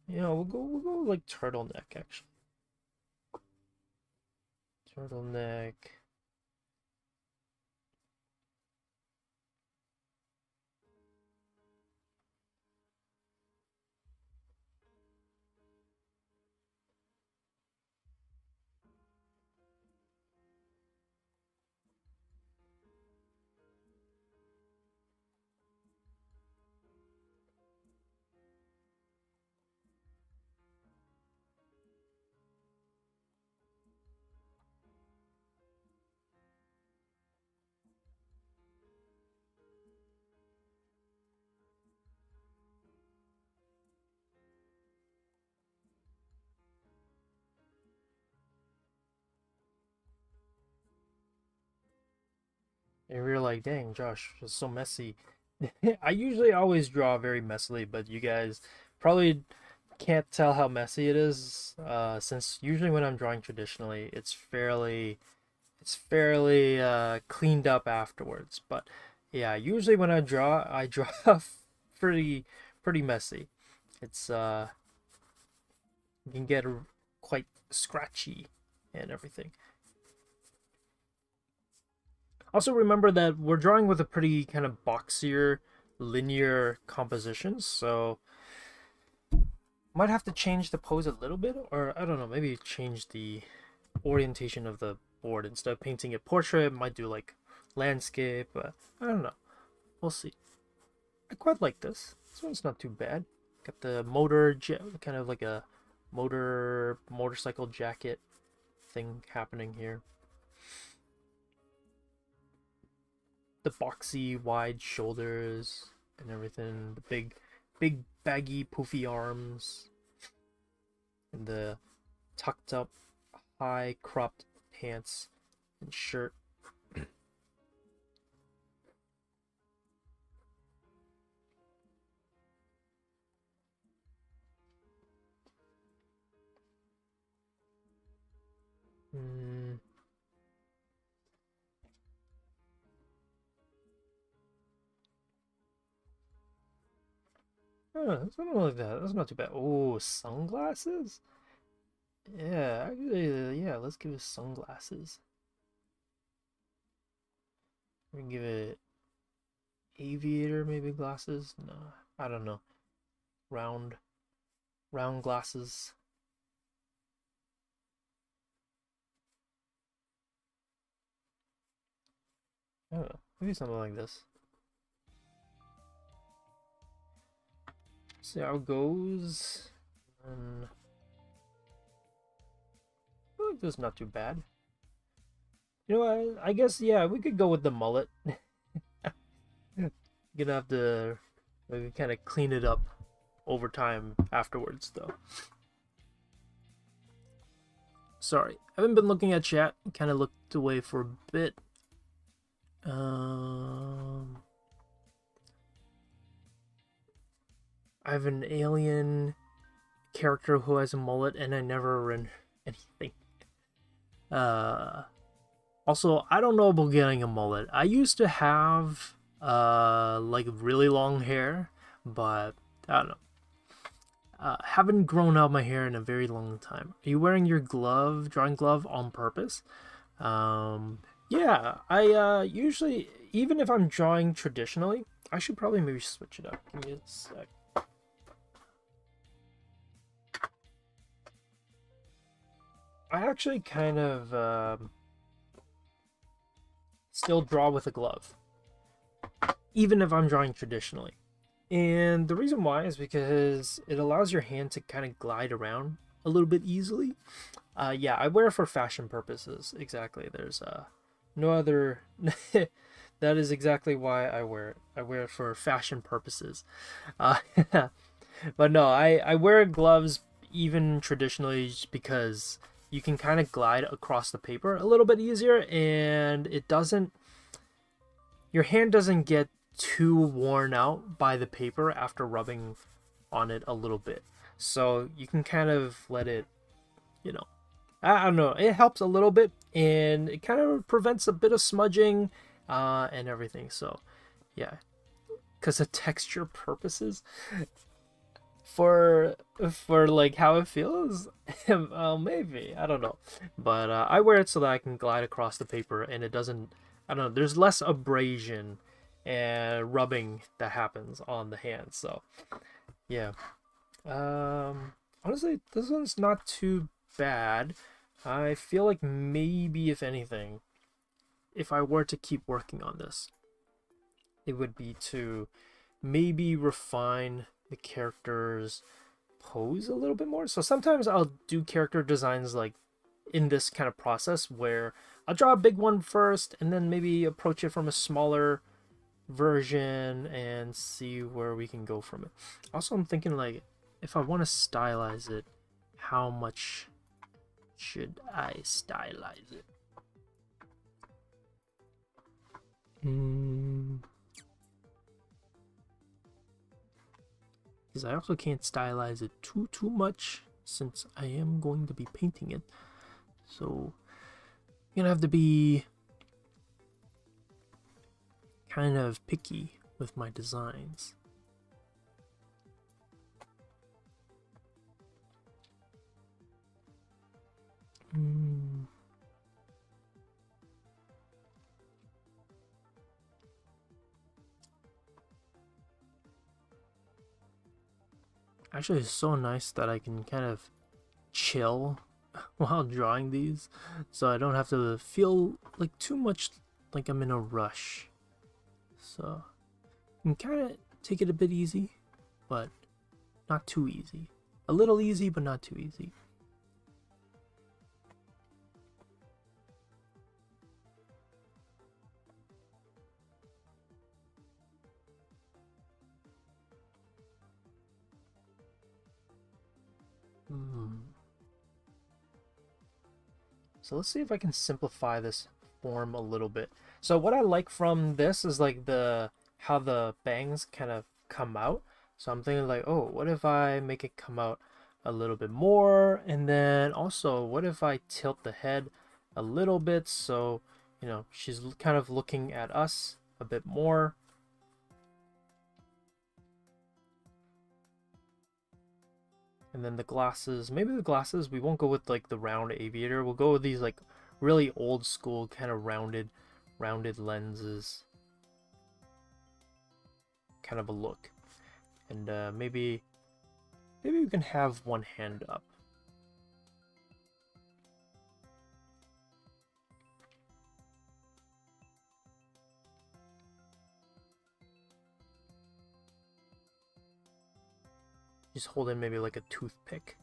yeah, we'll go like turtleneck actually. Turtleneck. And we were like, dang, Josh, it's so messy. I usually always draw very messily, but you guys probably can't tell how messy it is, since usually when I'm drawing traditionally, it's fairly cleaned up afterwards. But yeah, usually when I draw pretty pretty messy. It's you can get quite scratchy and everything. Also remember that we're drawing with a pretty kind of boxier, linear composition, so might have to change the pose a little bit, or I don't know, maybe change the orientation of the board. Instead of painting a portrait, might do like landscape. I don't know. We'll see. I quite like this. This one's not too bad. Got the kind of like a motorcycle jacket thing happening here. The boxy wide shoulders and everything. The big baggy poofy arms. And the tucked up high cropped pants and shirt. Oh, something like that. That's not too bad. Oh, sunglasses? Yeah, actually, yeah, let's give it sunglasses. We can give it aviator, maybe glasses? No, I don't know. Round, round glasses. I don't know. Maybe something like this. See how it goes. And I think this is not too bad. You know what? I guess, yeah, we could go with the mullet. Gonna have to maybe kind of clean it up over time afterwards, though. Sorry, I haven't been looking at chat. Kind of looked away for a bit. I have an alien character who has a mullet, and I never run anything. Also, I don't know about getting a mullet. I used to have like really long hair, but I don't know. Haven't grown out my hair in a very long time. Are you wearing your drawing glove on purpose? Yeah, I usually, even if I'm drawing traditionally, I should probably maybe switch it up. Give me a sec. I actually kind of still draw with a glove, even if I'm drawing traditionally. And the reason why is because it allows your hand to kind of glide around a little bit easily. Yeah, I wear it for fashion purposes. Exactly. There's no other. That is exactly why I wear it. I wear it for fashion purposes. But no, I wear gloves even traditionally just because you can kind of glide across the paper a little bit easier, and it doesn't. Your hand doesn't get too worn out by the paper after rubbing on it a little bit. So you can kind of let it, you know, I don't know, it helps a little bit, and it kind of prevents a bit of smudging and everything. So yeah, because of texture purposes, for like how it feels, maybe, I don't know, but I wear it so that I can glide across the paper and it doesn't, I don't know, there's less abrasion and rubbing that happens on the hand. So yeah, honestly, this one's not too bad. I feel like maybe, if anything, if I were to keep working on this, it would be to maybe refine the character's pose a little bit more. So sometimes I'll do character designs like in this kind of process where I'll draw a big one first and then maybe approach it from a smaller version and see where we can go from it. Also, I'm thinking, like, if I want to stylize it, how much should I stylize it? Because I also can't stylize it too much since I am going to be painting it. So I'm gonna have to be kind of picky with my designs. Actually, it's so nice that I can kind of chill while drawing these, so I don't have to feel like too much like I'm in a rush. So I can kind of take it a bit easy. but not too easy. A little easy, but not too easy. So let's see if I can simplify this form a little bit. So what I like from this is like how the bangs kind of come out. So I'm thinking like, oh, what if I make it come out a little bit more? And then also, what if I tilt the head a little bit so, you know, she's kind of looking at us a bit more. And then the glasses, maybe the glasses, we won't go with like the round aviator. We'll go with these like really old school kind of rounded lenses kind of a look. And maybe we can have one hand up. Just holding maybe like a toothpick.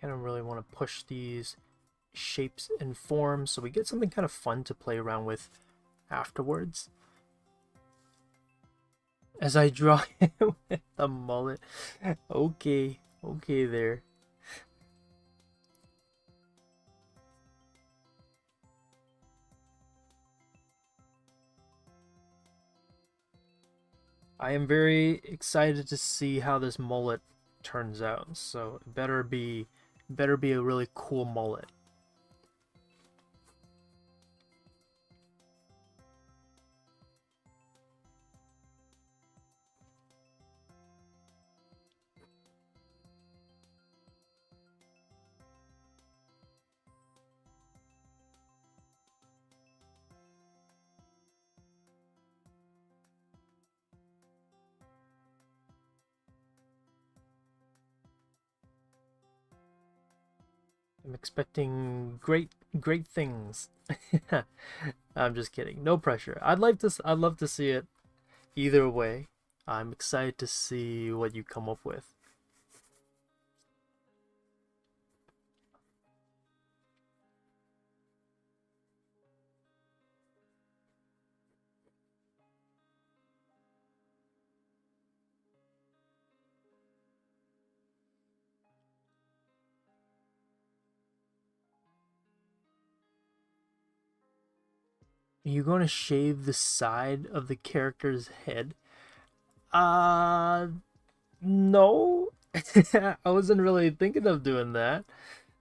Kind of really want to push these shapes and forms so we get something kind of fun to play around with afterwards. As I draw him with the mullet. Okay, okay there. I am very excited to see how this mullet turns out. So it better be a really cool mullet. I'm expecting great things. I'm just kidding. No pressure. I'd love to see it either way. I'm excited to see what you come up with. Are you going to shave the side of the character's head? No. I wasn't really thinking of doing that.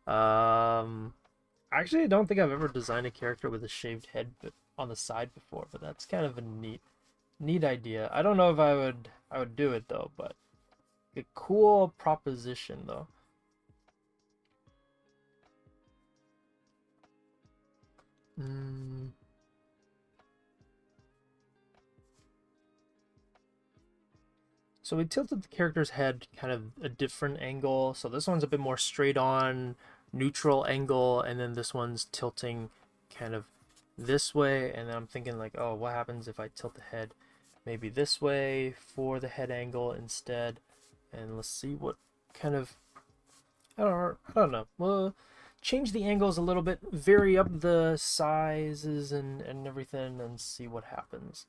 Actually, I don't think I've ever designed a character with a shaved head on the side before, but that's kind of a neat idea. I don't know if I would do it though, but a cool proposition though. So we tilted the character's head kind of a different angle. So this one's a bit more straight on, neutral angle, and then this one's tilting kind of this way. And then I'm thinking like, oh, what happens if I tilt the head maybe this way for the head angle instead? And let's see what kind of, I don't know. We'll change the angles a little bit, vary up the sizes and everything, and see what happens.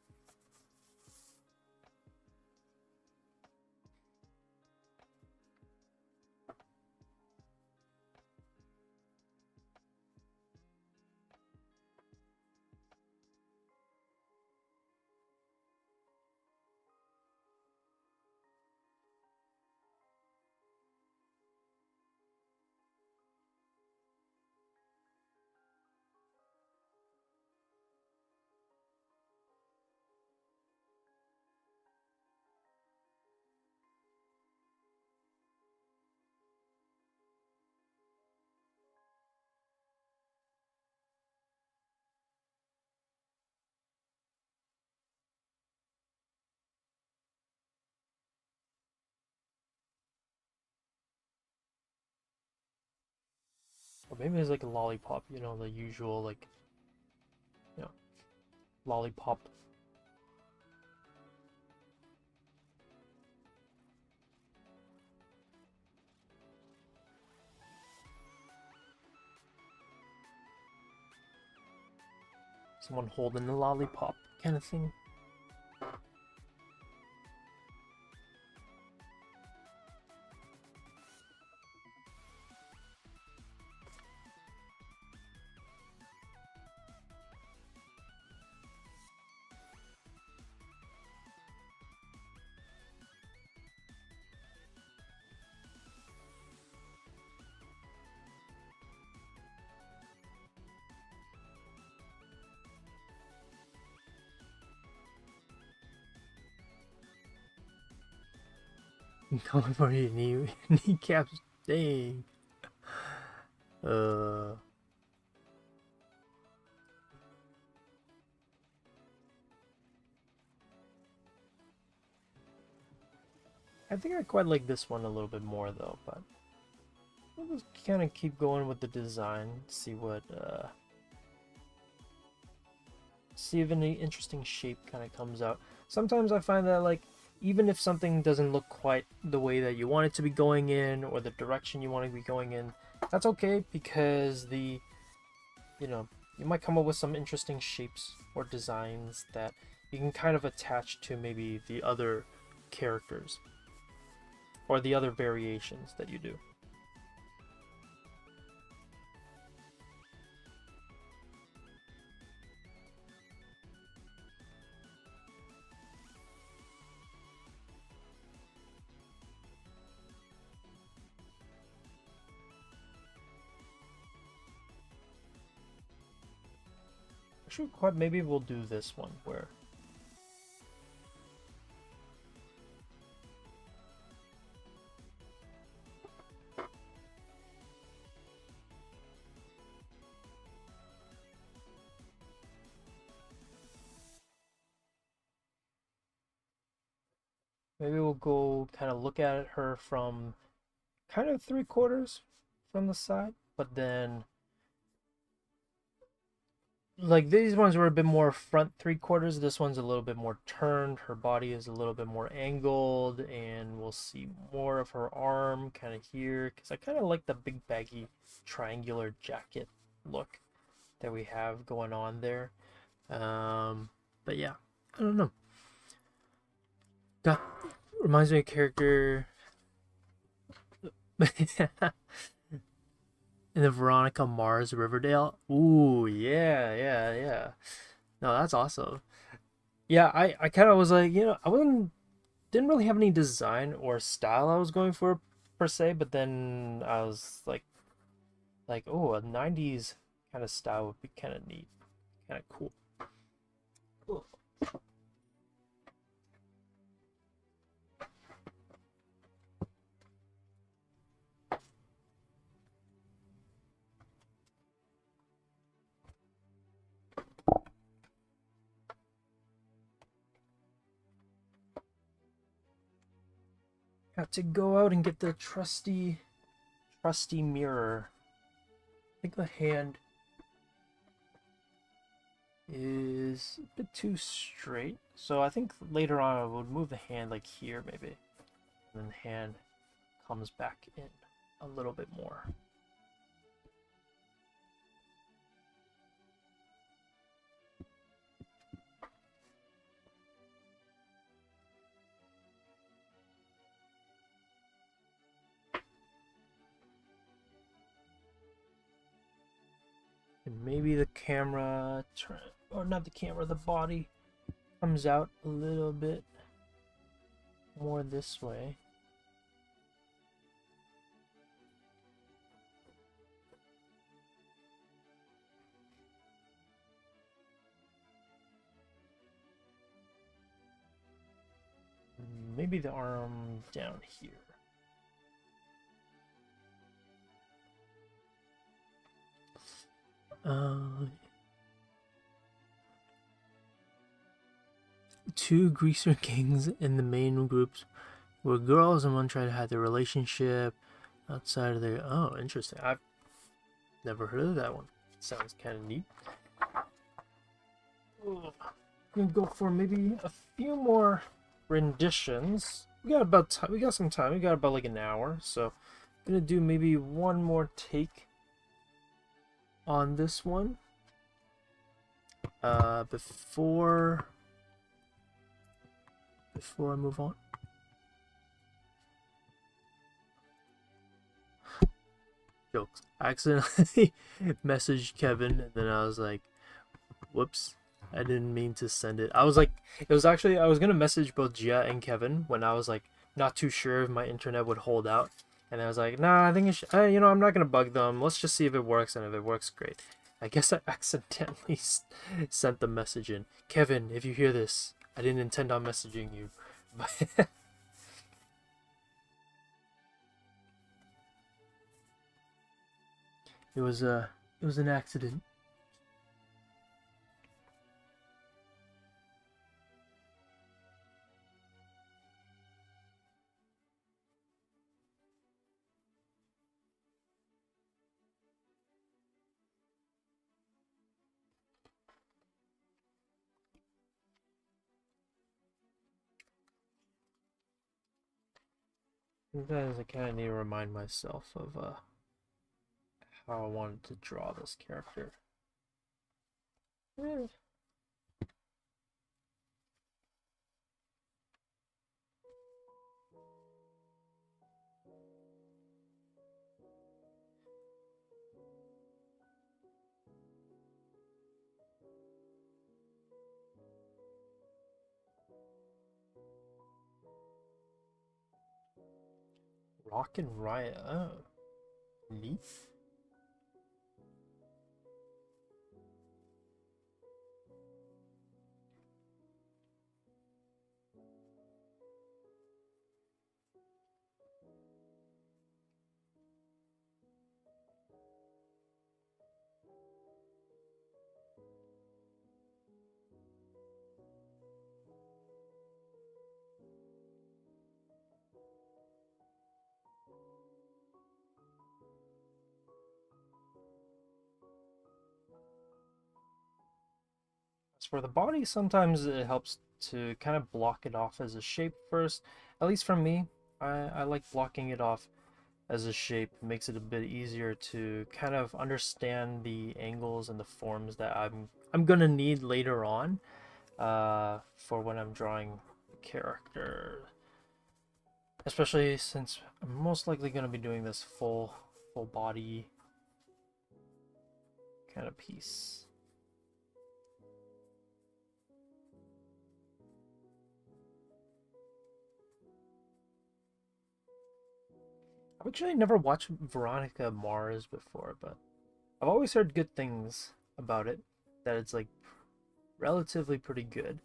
Or maybe it's like a lollipop, you know, the usual, like, you know, lollipop. Someone holding a lollipop kind of thing. California kneecaps. Dang. I think I quite like this one a little bit more though, but we'll just kind of keep going with the design, see what, see if any interesting shape kind of comes out. Sometimes I find that, like, even if something doesn't look quite the way that you want it to be going in, or the direction you want to be going in, that's okay, because the, you know, you might come up with some interesting shapes or designs that you can kind of attach to maybe the other characters or the other variations that you do. Actually, quite maybe we'll do this one where maybe we'll go kind of look at her from kind of 3/4 from the side, but then like these ones were a bit more front 3/4. This one's a little bit more turned. Her body is a little bit more angled, and we'll see more of her arm kind of here, because I kind of like the big baggy triangular jacket look that we have going on there. But yeah, I don't know. That reminds me of a character in the Veronica Mars Riverdale. Ooh, yeah, yeah, yeah. No, that's awesome. Yeah, I kind of was like, you know, I wasn't didn't really have any design or style I was going for per se, but then I was like, oh, a 90s kind of style would be kind of neat, kind of cool. Cool. Got to go out and get the trusty mirror. I think the hand is a bit too straight, so I think later on I would move the hand like here maybe, and then the hand comes back in a little bit more. And maybe the camera or not the camera, the body comes out a little bit more this way. Maybe the arm down here. Two greaser gangs in the main groups were girls, and one tried to hide their relationship outside of their. Oh, interesting. I've Never heard of that one. Sounds kind of neat. I'm gonna go for maybe a few more renditions. We got about time. We got some time. We got about like an hour, so I'm gonna do maybe one more take on this one. Before I move on. Jokes. I accidentally messaged Kevin, and then I was like, whoops, I didn't mean to send it. I was like, it was actually, I was gonna message both Gia and Kevin when I was like not too sure if my internet would hold out, and I was like, nah, I think it should, you know, I'm not gonna bug them. Let's just see if it works, and if it works, great. I guess I accidentally sent the message in. Kevin, if you hear this, I didn't intend on messaging you, but it was an accident. Sometimes I kind of need to remind myself of how I wanted to draw this character. Rock and Riot. Oh, neat. As for the body, sometimes it helps to kind of block it off as a shape first. At least for me, I like blocking it off as a shape. It makes it a bit easier to kind of understand the angles and the forms that I'm gonna need later on for when I'm drawing a character. Especially since I'm most likely gonna be doing this full body kind of piece. I've actually never watched Veronica Mars before, but I've always heard good things about it. That it's like relatively pretty good.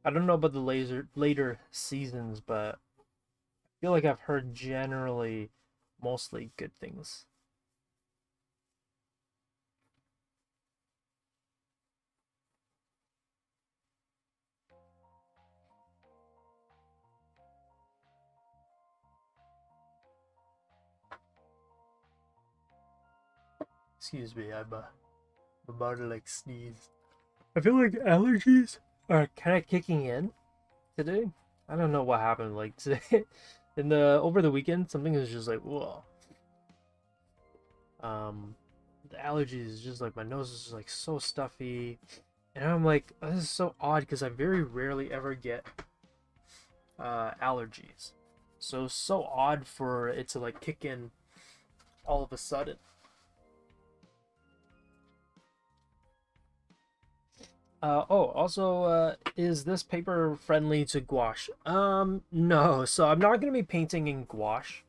I don't know about the later seasons, but I feel like I've heard generally mostly good things. Excuse me, I'm about to like sneeze. I feel like allergies are kind of kicking in today. I don't know what happened like today. In the over the weekend, something is just like whoa. Um, the allergies is just like my nose is just like so stuffy, and I'm like this is so odd because I very rarely ever get allergies. So it's so odd for it to like kick in all of a sudden. Is this paper friendly to gouache? No. So I'm not gonna be painting in gouache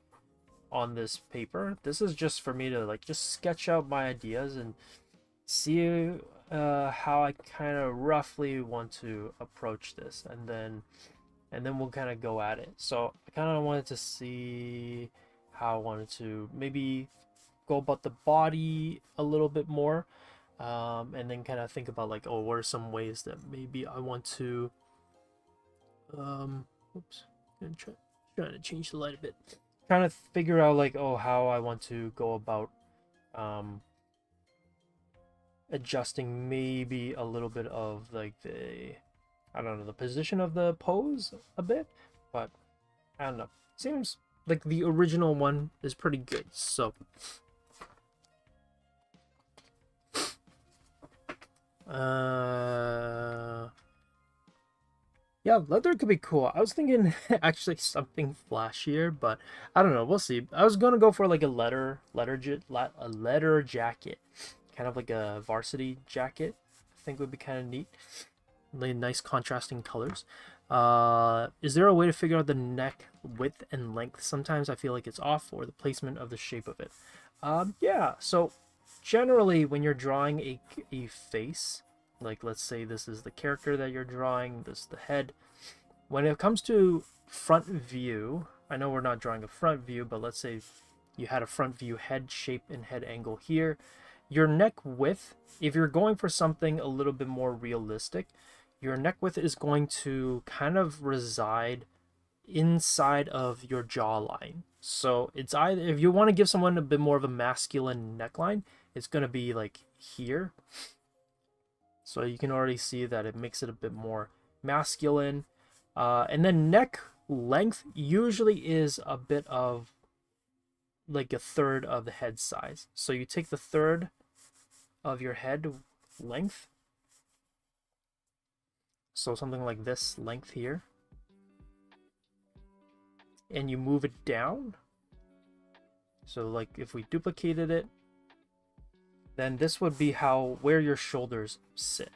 on this paper. This is just for me to like just sketch out my ideas and see how I kind of roughly want to approach this, and then we'll kind of go at it. So I kind of wanted to see how I wanted to maybe go about the body a little bit more, and then kind of think about like, oh, what are some ways that maybe I want to, oops, trying to change the light a bit. trying to figure out like, oh, how I want to go about adjusting maybe a little bit of like the, I don't know, the position of the pose a bit, but I don't know. Seems like the original one is pretty good. So yeah, leather could be cool. I was thinking actually something flashier, but I don't know. We'll see. I was gonna go for like a leather jacket, kind of like a varsity jacket. I think would be kind of neat. Really nice contrasting colors. Is there a way to figure out the neck width and length? Sometimes I feel like it's off, or the placement of the shape of it. Yeah. So generally, when you're drawing a face, like let's say this is the character that you're drawing, this is the head. When it comes to front view, I know we're not drawing a front view, but let's say you had a front view head shape and head angle here. Your neck width, if you're going for something a little bit more realistic, your neck width is going to kind of reside inside of your jawline. So it's either, if you want to give someone a bit more of a masculine neckline, it's going to be like here. So you can already see that it makes it a bit more masculine. And then neck length usually is a bit of like a third of the head size. So you take the third of your head length. So something like this length here. And you move it down. So like if we duplicated it, then this would be where your shoulders sit.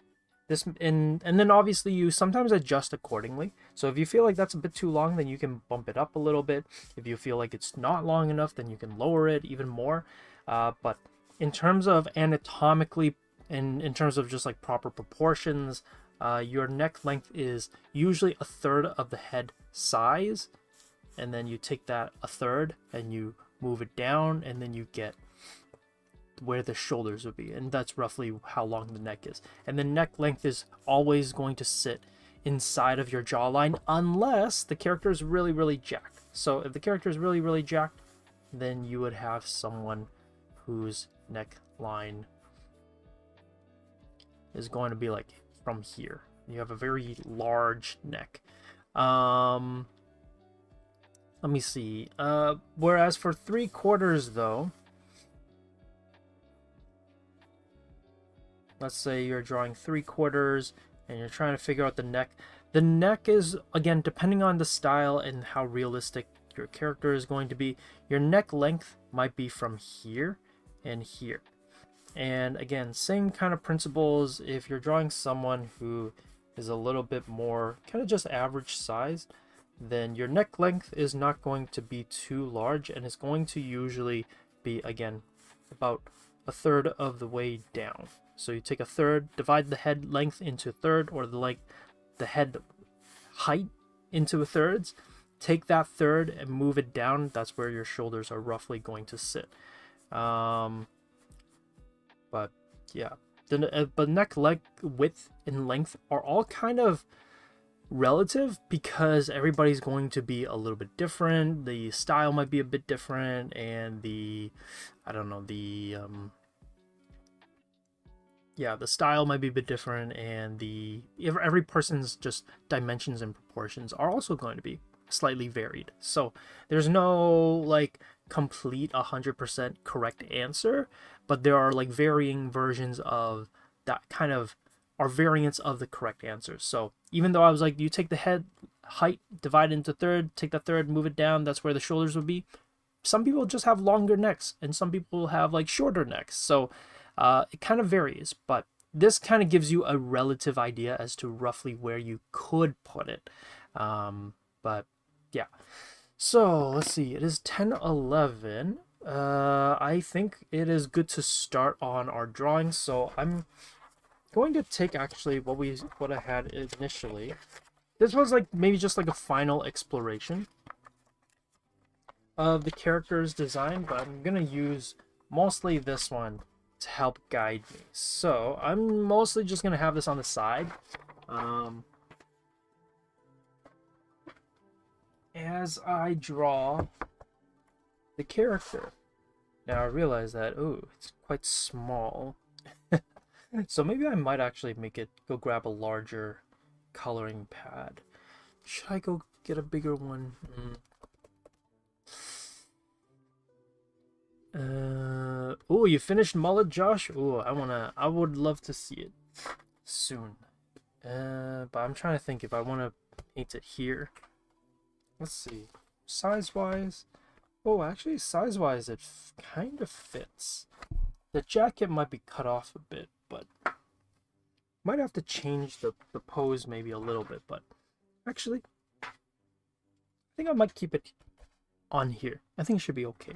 This and then obviously you sometimes adjust accordingly. So if you feel like that's a bit too long, then you can bump it up a little bit. If you feel like it's not long enough, then you can lower it even more. But in terms of anatomically, and in terms of just like proper proportions, your neck length is usually a third of the head size, and then you take that a third and you move it down, and then you get where the shoulders would be, and that's roughly how long the neck is. And the neck length is always going to sit inside of your jawline unless the character is really jacked. So if the character is really jacked, then you would have someone whose neckline is going to be like from here. You have a very large neck. Let me see. Whereas for 3/4 though, let's say you're drawing 3/4 and you're trying to figure out the neck. The neck is, again, depending on the style and how realistic your character is going to be, your neck length might be from here and here. And again, same kind of principles. If you're drawing someone who is a little bit more kind of just average size, then your neck length is not going to be too large, and it's going to usually be, again, about a third of the way down. So you take a third, divide the head length into a third, or the head height into thirds, take that third and move it down. That's where your shoulders are roughly going to sit. But yeah, but neck width and length are all kind of relative because everybody's going to be a little bit different. The style might be a bit different, and the style might be a bit different, and every person's just dimensions and proportions are also going to be slightly varied. So there's no like complete 100% correct answer, but there are like varying versions of that kind of are variants of the correct answer. So even though I was like, you take the head height, divide it into third, take the third, move it down, that's where the shoulders would be. Some people just have longer necks, and some people have like shorter necks. So it kind of varies, but this kind of gives you a relative idea as to roughly where you could put it. But yeah, so let's see, it is 10:11. I think it is good to start on our drawing. So I'm going to take actually what I had initially. This was like maybe just like a final exploration of the character's design, but I'm gonna use mostly this one to help guide me. So I'm mostly just gonna have this on the side. As I draw the character. Now I realize that, oh, it's quite small. So maybe I might actually make it, go grab a larger coloring pad. Should I go get a bigger one? Oh, you finished mullet, Josh? Oh, I would love to see it soon. But I'm trying to think if I want to paint it here. Let's see. Size-wise. Oh, actually, size-wise, it kind of fits. The jacket might be cut off a bit, but might have to change the pose maybe a little bit. But actually, I think I might keep it on here. I think it should be okay.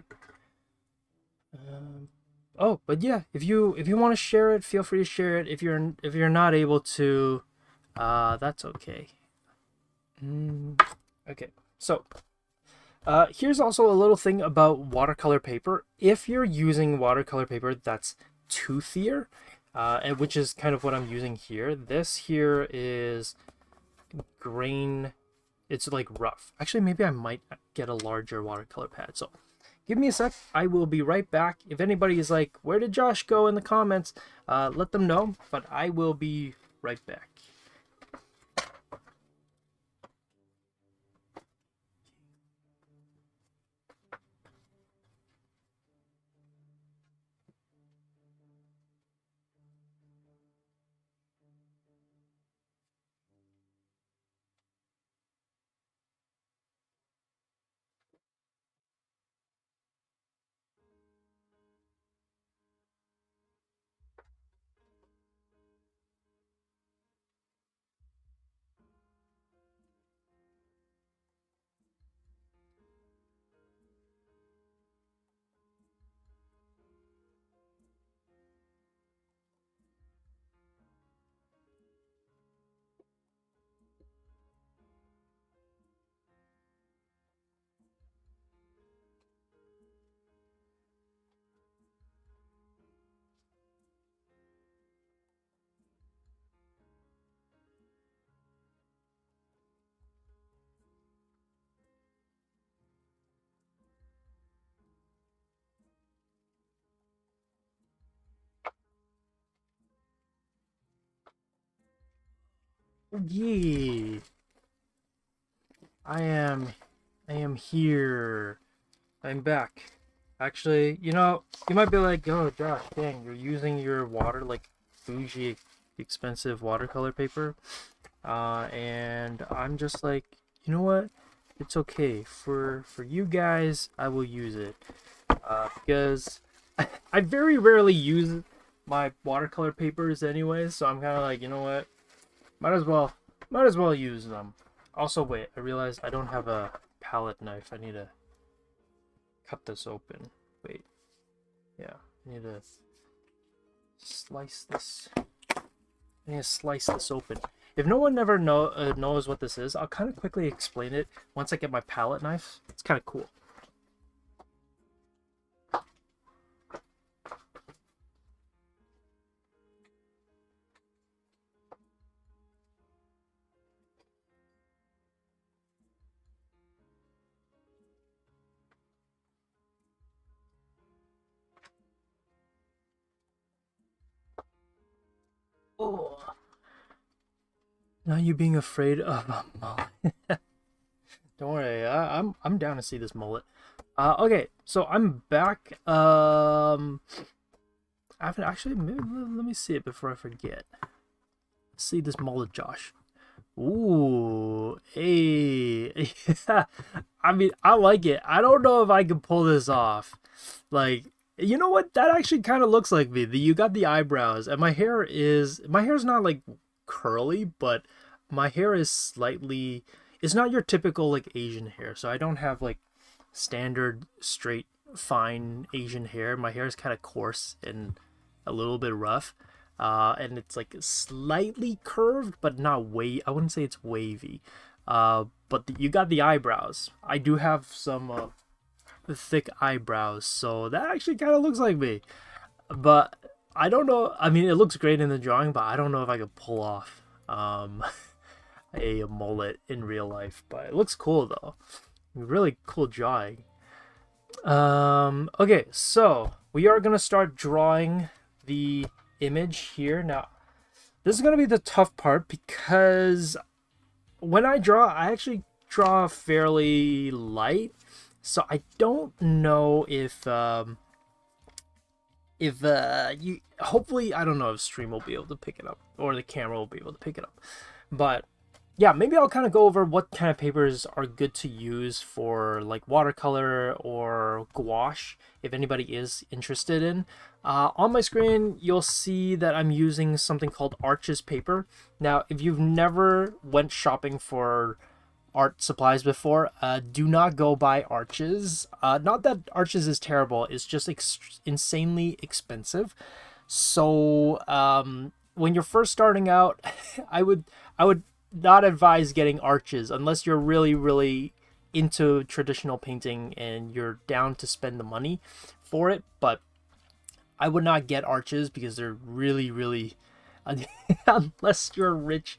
Oh, but yeah, if you want to share it, feel free to share it. If you're not able to, that's okay. Okay, so here's also a little thing about watercolor paper. If you're using watercolor paper that's toothier, and which is kind of what I'm using here. This here is grain. It's like rough. Actually, maybe I might get a larger watercolor pad. So give me a sec. I will be right back. If anybody is like, where did Josh go in the comments, let them know. But I will be right back. Yeah, I am here. I'm back. Actually, you know, you might be like, oh, Josh, dang, you're using your like bougie, expensive watercolor paper. And I'm just like, you know what? It's okay. For you guys, I will use it. Because I very rarely use my watercolor papers anyway, so I'm kind of like, you know what? Might as well use them. Also, wait, I realized I don't have a palette knife. I need to cut this open. Wait. Yeah, I need to slice this. I need to slice this open. If no one ever knows what this is, I'll kind of quickly explain it once I get my palette knife. It's kind of cool. Oh. Now you being afraid of a mullet. Don't worry, I'm down to see this mullet. Okay, so I'm back. Actually, let me see it before I forget. See this mullet, Josh. Ooh, hey. I mean, I like it. I don't know if I can pull this off. Like, you know what? That actually kind of looks like me. You got the eyebrows, and my hair's not like curly, but my hair is slightly. It's not your typical like Asian hair, so I don't have like standard straight fine Asian hair. My hair is kind of coarse and a little bit rough. And it's like slightly curved, but not I wouldn't say it's wavy. But you got the eyebrows. I do have some thick eyebrows, so that actually kind of looks like me. But I don't know. I mean, it looks great in the drawing, but I don't know if I could pull off a mullet in real life. But it looks cool though. Really cool drawing. Okay, so we are gonna start drawing the image here. Now, this is gonna be the tough part because when I draw, I actually draw fairly light. So I don't know if you hopefully I don't know if stream will be able to pick it up or the camera will be able to pick it up. But yeah, maybe I'll kind of go over what kind of papers are good to use for like watercolor or gouache if anybody is interested in. On my screen, you'll see that I'm using something called Arches paper. Now, if you've never went shopping for art supplies before, do not go buy Arches. Not that Arches is terrible, it's just insanely expensive. So when you're first starting out, I would not advise getting Arches unless you're really into traditional painting and you're down to spend the money for it. But I would not get Arches because they're really unless you're rich.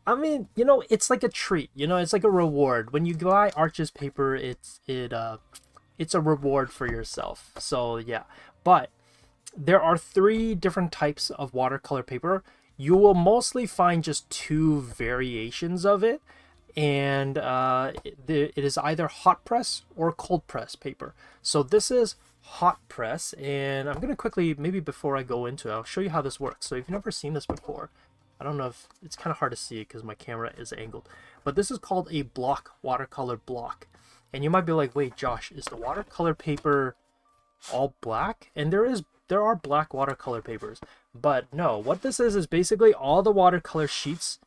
I mean, it's like a treat. It's like a reward when you buy Arches paper. It's a reward for yourself. So yeah, but there are 3 different types of watercolor paper. You will mostly find just 2 variations of it, and it is either hot press or cold press paper. So this is hot press, and I'm going to quickly, maybe before I go into it, I'll show you how this works. So if you've never seen this before, I don't know if it's kind of hard to see it because my camera is angled, but this is called a block, watercolor block. And you might be like, wait, Josh, is the watercolor paper all black? And there are black watercolor papers, but no, what this is basically all the watercolor sheets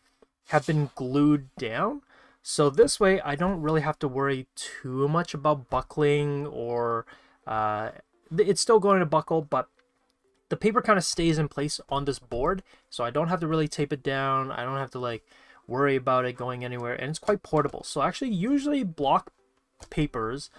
have been glued down. So this way I don't really have to worry too much about buckling, or it's still going to buckle, but the paper kind of stays in place on this board, so I don't have to really tape it down. I don't have to like worry about it going anywhere, and it's quite portable. So actually, usually block papers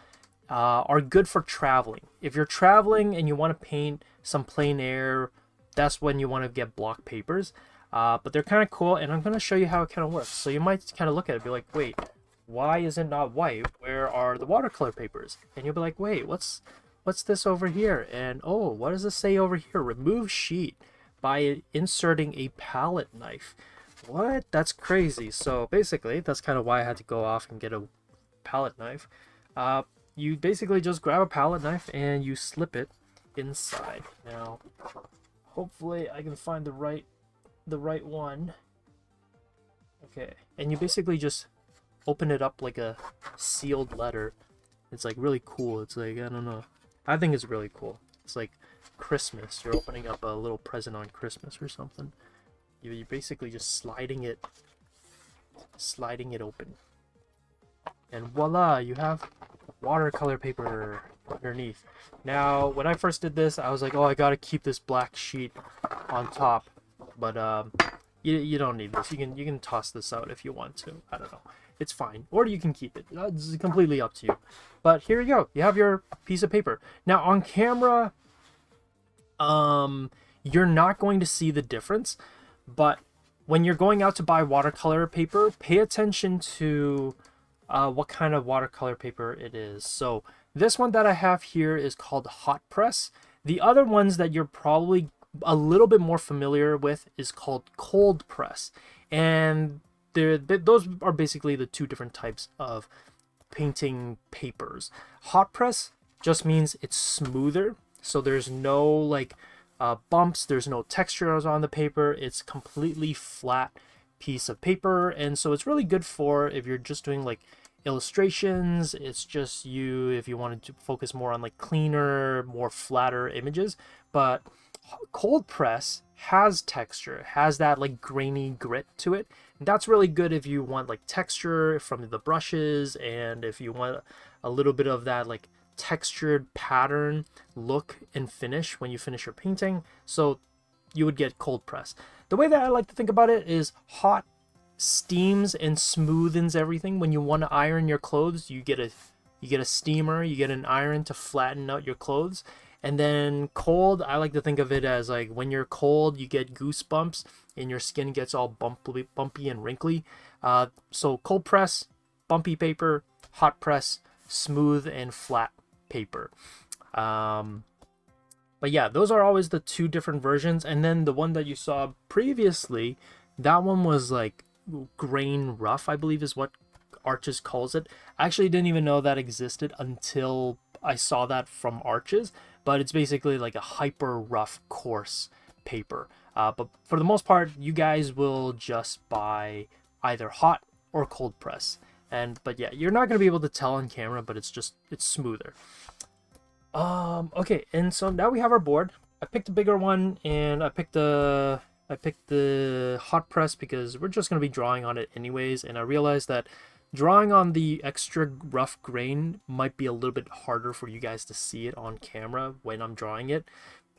are good for traveling. If you're traveling and you want to paint some plein air, that's when you want to get block papers. But they're kind of cool, and I'm going to show you how it kind of works. So you might kind of look at it and be like, wait, why is it not white? Where are the watercolor papers? And you'll be like, wait, what's this over here? And oh, what does this say over here? Remove sheet by inserting a palette knife. What? That's crazy. So basically, that's kind of why I had to go off and get a palette knife. You basically just grab a palette knife and you slip it inside. Now, hopefully I can find the right one. Okay, and you basically just open it up like a sealed letter. It's like really cool. It's like, I don't know, I think it's really cool. It's like Christmas. You're opening up a little present on Christmas or something. You're basically just sliding it open, and voila, you have watercolor paper underneath. Now, when I first did this, I was like, oh, I gotta keep this black sheet on top, but you don't need this. You can toss this out if you want to. I don't know, it's fine, or you can keep it. It's completely up to you. But here you go. You have your piece of paper. Now on camera, you're not going to see the difference, but when you're going out to buy watercolor paper, pay attention to what kind of watercolor paper it is. So this one that I have here is called hot press. The other ones that you're probably a little bit more familiar with is called cold press, and those are basically the 2 different types of painting papers. Hot press just means it's smoother, so there's no like bumps, there's no textures on the paper. It's completely flat piece of paper, and so it's really good for if you're just doing like illustrations. It's just if you wanted to focus more on like cleaner, more flatter images. But cold press has texture, has that like grainy grit to it, and that's really good if you want like texture from the brushes, and if you want a little bit of that like textured pattern look and finish when you finish your painting. So you would get cold press. The way that I like to think about it is hot steams and smoothens everything. When you want to iron your clothes, you get a steamer, you get an iron to flatten out your clothes. And then cold, I like to think of it as like when you're cold, you get goosebumps and your skin gets all bumpy and wrinkly. So cold press, bumpy paper; hot press, smooth and flat paper. But yeah, those are always the two different versions. And then the one that you saw previously, that one was like grain rough, I believe is what Arches calls it. I actually didn't even know that existed until I saw that from Arches, but it's basically like a hyper rough coarse paper. But for the most part, you guys will just buy either hot or cold press. But yeah, you're not going to be able to tell on camera, but it's smoother. Okay, and so now we have our board. I picked a bigger one, and I picked the hot press because we're just going to be drawing on it anyways, and I realized that drawing on the extra rough grain might be a little bit harder for you guys to see it on camera when I'm drawing it.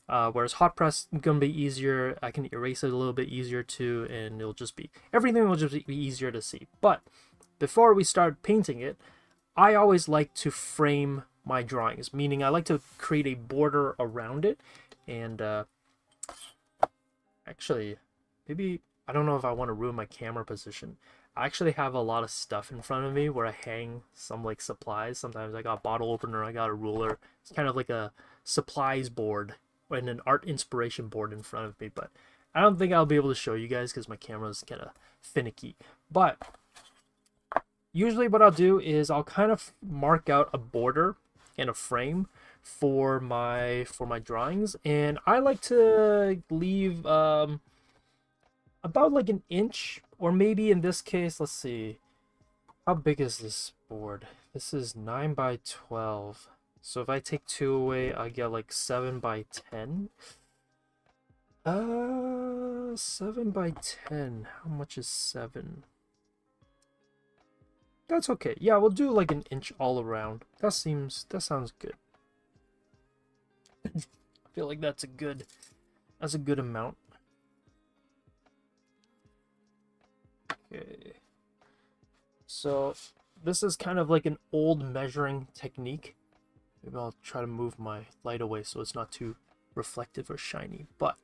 Whereas hot press is going to be easier. I can erase it a little bit easier too, and everything will just be easier to see. But before we start painting it, I always like to frame my drawings, meaning I like to create a border around it. And actually, maybe I don't know if I want to ruin my camera position. I actually have a lot of stuff in front of me where I hang some like supplies. Sometimes I got a bottle opener, I got a ruler. It's kind of like a supplies board and an art inspiration board in front of me, but I don't think I'll be able to show you guys because my camera is kind of finicky. But usually what I'll do is I'll kind of mark out a border and a frame for my drawings, and I like to leave about like an inch, or maybe in this case, let's see, how big is this board? This is 9 by 12, so if I take 2 away, I get like 7 by 10. 7 by 10, how much is 7? That's okay. Yeah, we'll do like an inch all around. That sounds good. I feel like that's a good amount. Okay. So this is kind of like an old measuring technique. Maybe I'll try to move my light away so it's not too reflective or shiny. But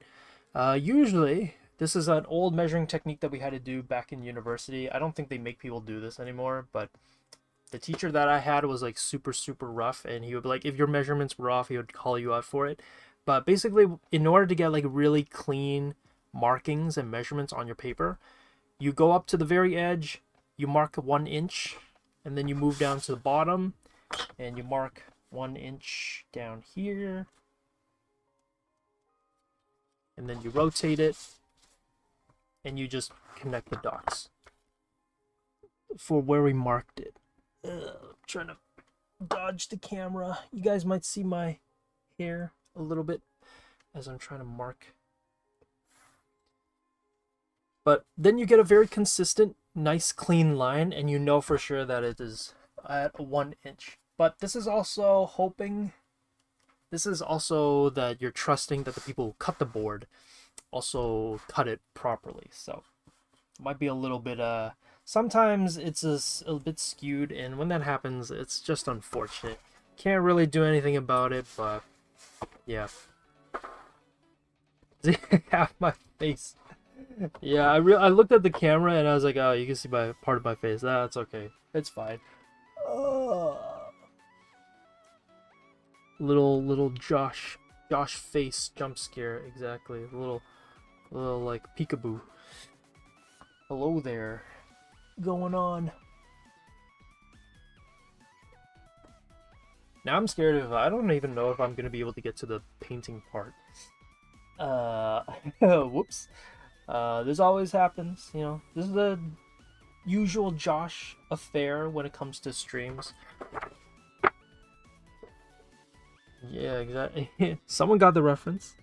usually this is an old measuring technique that we had to do back in university. I don't think they make people do this anymore, but the teacher that I had was like super rough, and he would be like, if your measurements were off, he would call you out for it. But basically, in order to get like really clean markings and measurements on your paper, you go up to the very edge, you mark 1 inch, and then you move down to the bottom and you mark 1 inch down here, and then you rotate it and you just connect the dots for where we marked it. I'm trying to dodge the camera. You guys might see my hair a little bit as I'm trying to mark. But then you get a very consistent, nice, clean line, and you know for sure that it is at 1 inch. But this is also that you're trusting that the people who cut the board also cut it properly. So it might be a little bit sometimes it's a bit skewed, and when that happens, it's just unfortunate. Can't really do anything about it, but yeah. Half my face. Yeah, I looked at the camera and I was like, oh, you can see part of my face. That's okay. It's fine. Little Josh face jump scare, exactly. A little like peekaboo. Hello there. Going on. Now I'm scared of, I don't even know if I'm gonna be able to get to the painting part. Whoops. This always happens, you know. This is the usual Josh affair when it comes to streams. Yeah, exactly. Someone got the reference.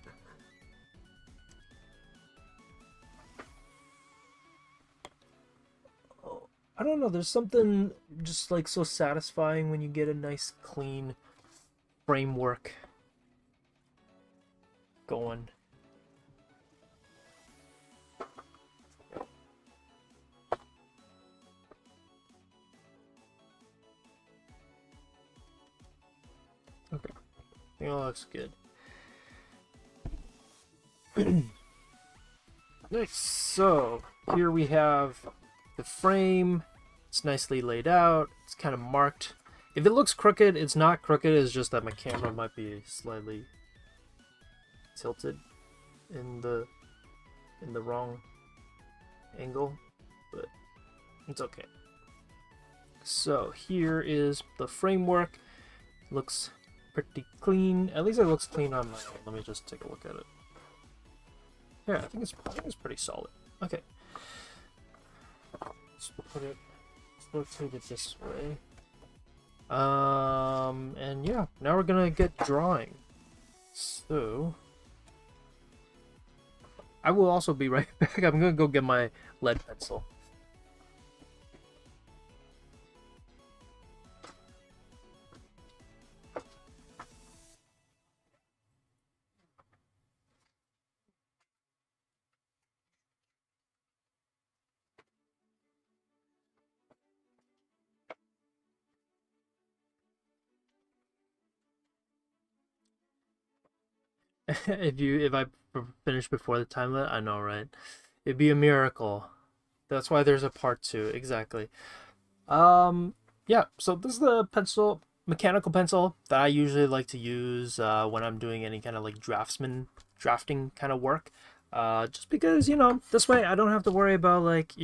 I don't know, there's something just like so satisfying when you get a nice clean framework going. Okay, I think that looks good. Nice. So here we have the frame. It's nicely laid out. It's kind of marked. If it looks crooked, it's not crooked, it's just that my camera might be slightly tilted in the wrong angle, but it's okay. So here is the framework. Looks pretty clean. At least it looks clean on my end. Let me just take a look at it. Yeah, I think it's pretty solid. Okay. Let's rotate it this way. And yeah, now we're gonna get drawing. So I will also be right back. I'm gonna go get my lead pencil. If I finish before the time limit, I know, right? It'd be a miracle. That's why there's a part 2, exactly. Yeah, so this is the mechanical pencil that I usually like to use when I'm doing any kind of like drafting kind of work. Just because, this way I don't have to worry about like,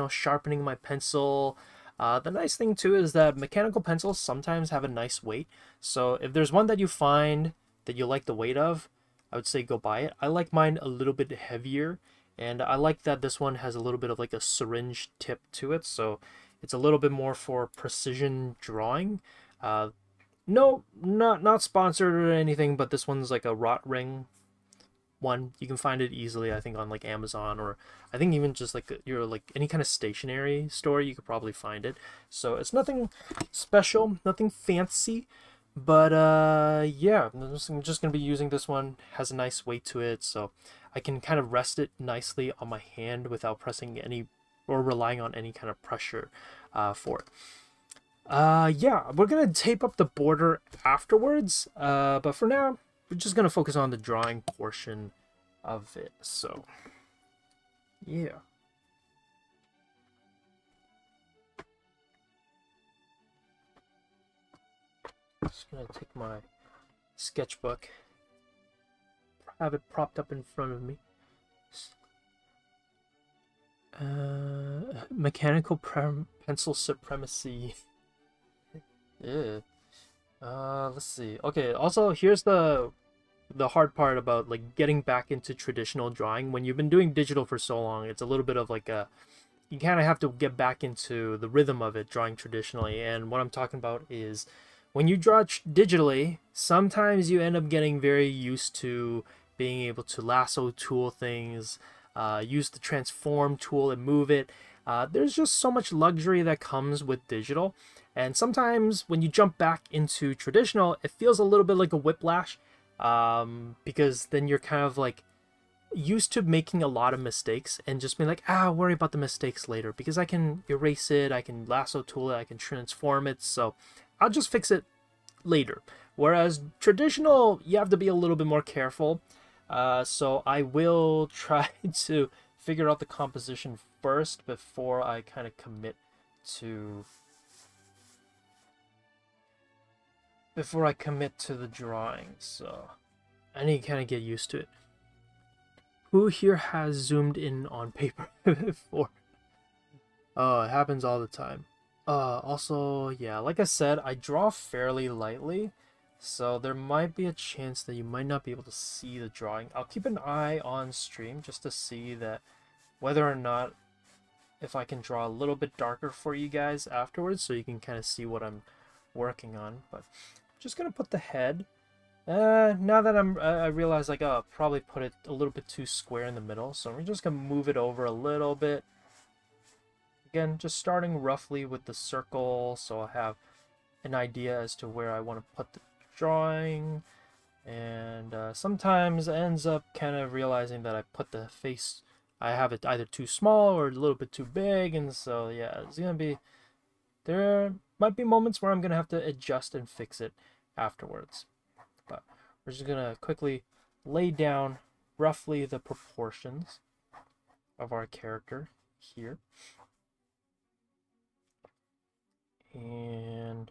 sharpening my pencil. The nice thing too is that mechanical pencils sometimes have a nice weight. So if there's one that you find that you like the weight of, I would say go buy it. I like mine a little bit heavier, and I like that this one has a little bit of like a syringe tip to it, so it's a little bit more for precision drawing. No, not sponsored or anything, but this one's like a wrought ring one. You can find it easily, I think, on like Amazon, or I think even just like your like any kind of stationery store, you could probably find it. So it's nothing special, nothing fancy, but yeah, I'm just gonna be using this one. It has a nice weight to it, so I can kind of rest it nicely on my hand without pressing any or relying on any kind of pressure for it. Yeah, we're gonna tape up the border afterwards, but for now we're just gonna focus on the drawing portion of it. So yeah. Just gonna take my sketchbook, have it propped up in front of me. Mechanical pencil supremacy. Yeah. Let's see. Okay, also here's the hard part about like getting back into traditional drawing. When you've been doing digital for so long, it's a little bit of like a, you kind of have to get back into the rhythm of it, drawing traditionally. And what I'm talking about is when you draw digitally, sometimes you end up getting very used to being able to lasso tool things, use the transform tool and move it. There's just so much luxury that comes with digital. And sometimes when you jump back into traditional, it feels a little bit like a whiplash, because then you're kind of like used to making a lot of mistakes and just being like, worry about the mistakes later because I can erase it, I can lasso tool it, I can transform it, so I'll just fix it later. Whereas traditional, you have to be a little bit more careful. So I will try to figure out the composition first before I kind of commit to the drawing. So I need to kind of get used to it. Who here has zoomed in on paper before? Oh, it happens all the time. Also, yeah, like I said, I draw fairly lightly, so there might be a chance that you might not be able to see the drawing. I'll keep an eye on stream just to see that whether or not if I can draw a little bit darker for you guys afterwards so you can kind of see what I'm working on. But I'm just gonna put the head. Now that I realize like, oh, I'll probably put it a little bit too square in the middle, so we're just gonna move it over a little bit. Again, just starting roughly with the circle, so I have an idea as to where I want to put the drawing. And sometimes it ends up kind of realizing that I put the face, I have it either too small or a little bit too big, and so yeah, it's gonna be, there might be moments where I'm gonna have to adjust and fix it afterwards. But we're just gonna quickly lay down roughly the proportions of our character here. And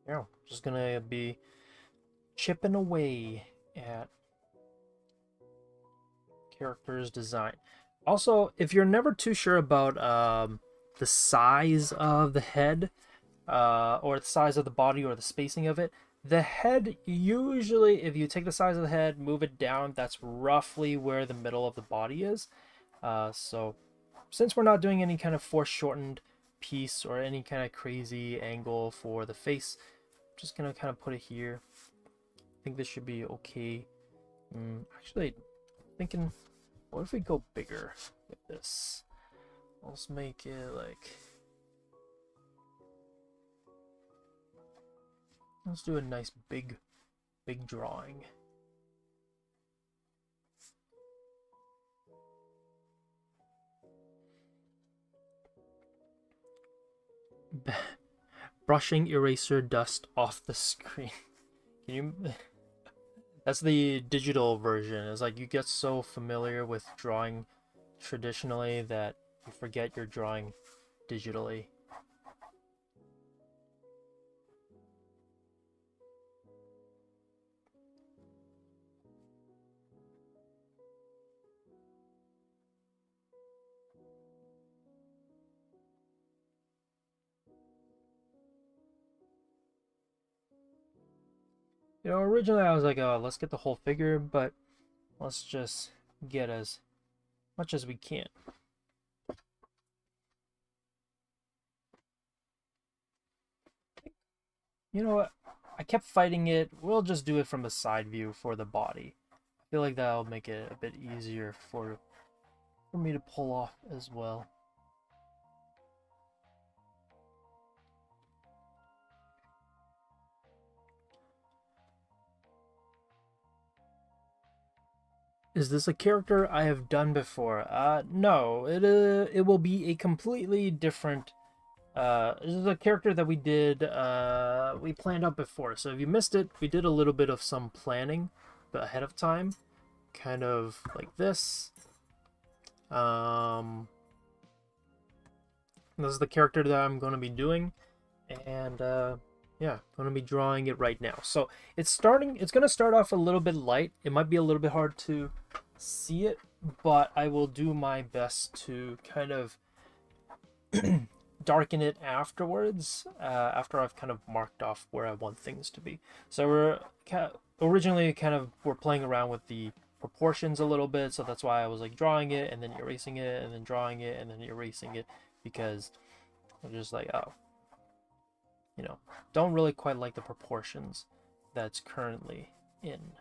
Yeah, just gonna be chipping away at character's design. Also, if you're never too sure about the size of the head, or the size of the body or the spacing of it, the head usually, if you take the size of the head, move it down, that's roughly where the middle of the body is. So since we're not doing any kind of foreshortened piece or any kind of crazy angle for the face, I'm just gonna kind of put it here. I think this should be okay. Actually, thinking, what if we go bigger with this? Let's make it like, let's do a nice big drawing. Brushing eraser dust off the screen. Can you? That's the digital version. It's like you get so familiar with drawing traditionally that you forget you're drawing digitally. You know, originally I was like, oh, let's get the whole figure, but let's just get as much as we can. You know what? I kept fighting it. We'll just do it from a side view for the body. I feel like that'll make it a bit easier for me to pull off as well. Is this a character I have done before? No. It will be a completely different. This is a character that we did. We planned out before. So if you missed it, we did a little bit of some planning, but ahead of time, kind of like this. This is the character that I'm going to be doing, and yeah, I'm going to be drawing it right now. So it's going to start off a little bit light. It might be a little bit hard to see it, but I will do my best to kind of darken it afterwards, after I've kind of marked off where I want things to be. So we're playing around with the proportions a little bit, so that's why I was like drawing it and then erasing it and then drawing it and then erasing it, because I'm just like, oh, you know, don't really quite like the proportions that's currently in.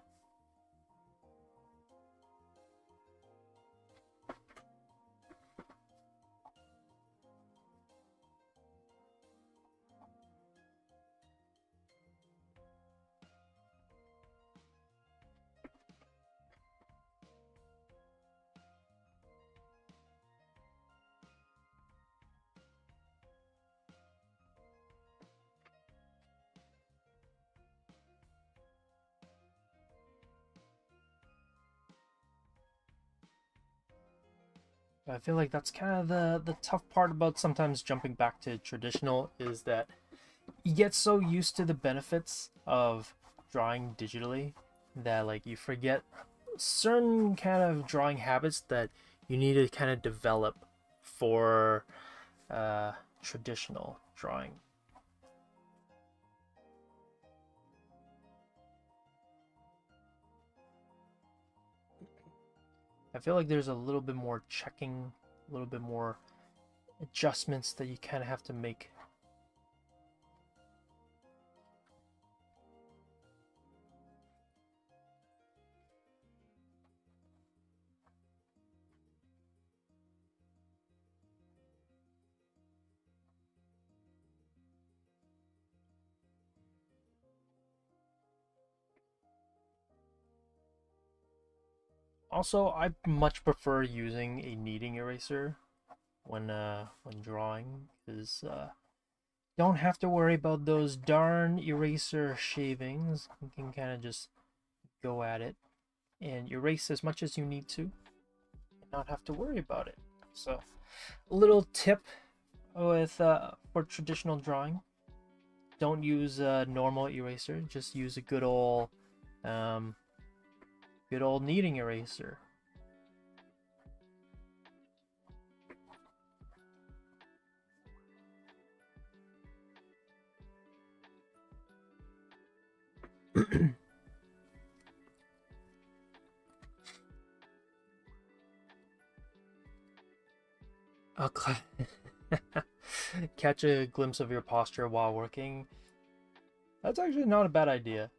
I feel like that's kind of the tough part about sometimes jumping back to traditional, is that you get so used to the benefits of drawing digitally that like you forget certain kind of drawing habits that you need to kind of develop for traditional drawing. I feel like there's a little bit more checking, a little bit more adjustments that you kind of have to make. Also, I much prefer using a kneading eraser when drawing, because don't have to worry about those darn eraser shavings. You can kind of just go at it and erase as much as you need to and not have to worry about it. So, a little tip with for traditional drawing: don't use a normal eraser. Just use a um, good old kneading eraser. Okay. Catch a glimpse of your posture while working. That's actually not a bad idea.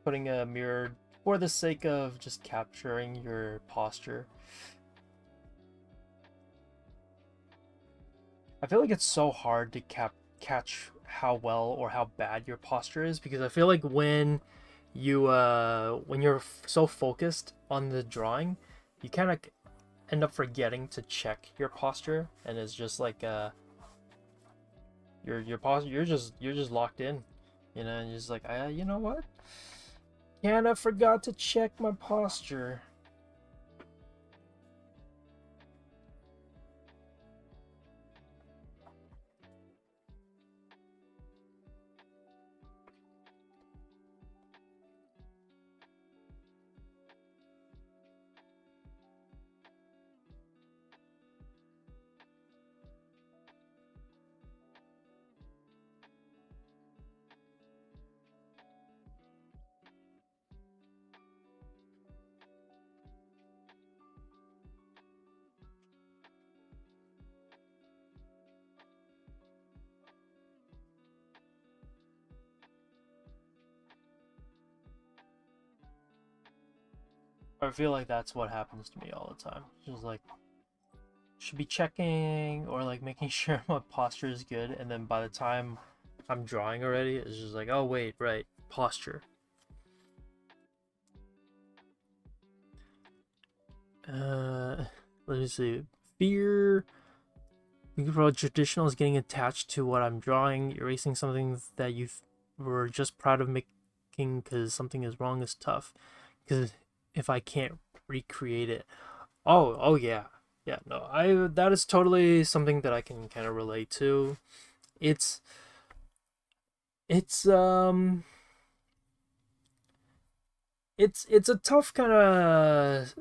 Putting a mirror for the sake of just capturing your posture. I feel like it's so hard to catch how well or how bad your posture is, because I feel like when you're so focused on the drawing, you kind of end up forgetting to check your posture, and it's just like your posture, you're just locked in, you know, and you're just like, you know what? And I forgot to check my posture. I feel like that's what happens to me all the time. Just like, should be checking or like making sure my posture is good, and then by the time I'm drawing already, it's just like, oh wait, right, posture. Let me see. Fear. Traditional is getting attached to what I'm drawing. Erasing something that you were just proud of making because something is wrong is tough. Because if I can't recreate it, oh yeah, yeah. No, that is totally something that I can kind of relate to. It's it's um it's a tough kind of.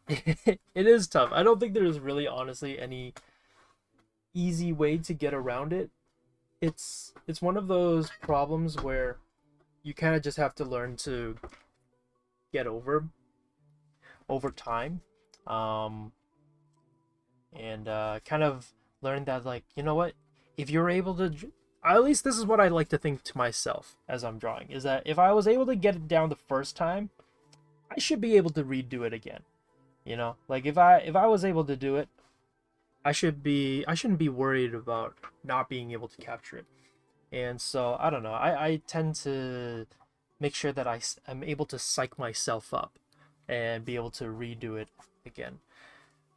It is tough. I don't think there's really honestly any easy way to get around it. It's one of those problems where you kind of just have to learn to get over time, um and kind of learn that, like, you know what, if you're able to, at least this is what I like to think to myself as I'm drawing, is that if I was able to get it down the first time, I should be able to redo it again. You know, like if I was able to do it, I shouldn't be worried about not being able to capture it. And so I don't know. I tend to make sure that am able to psych myself up and be able to redo it again.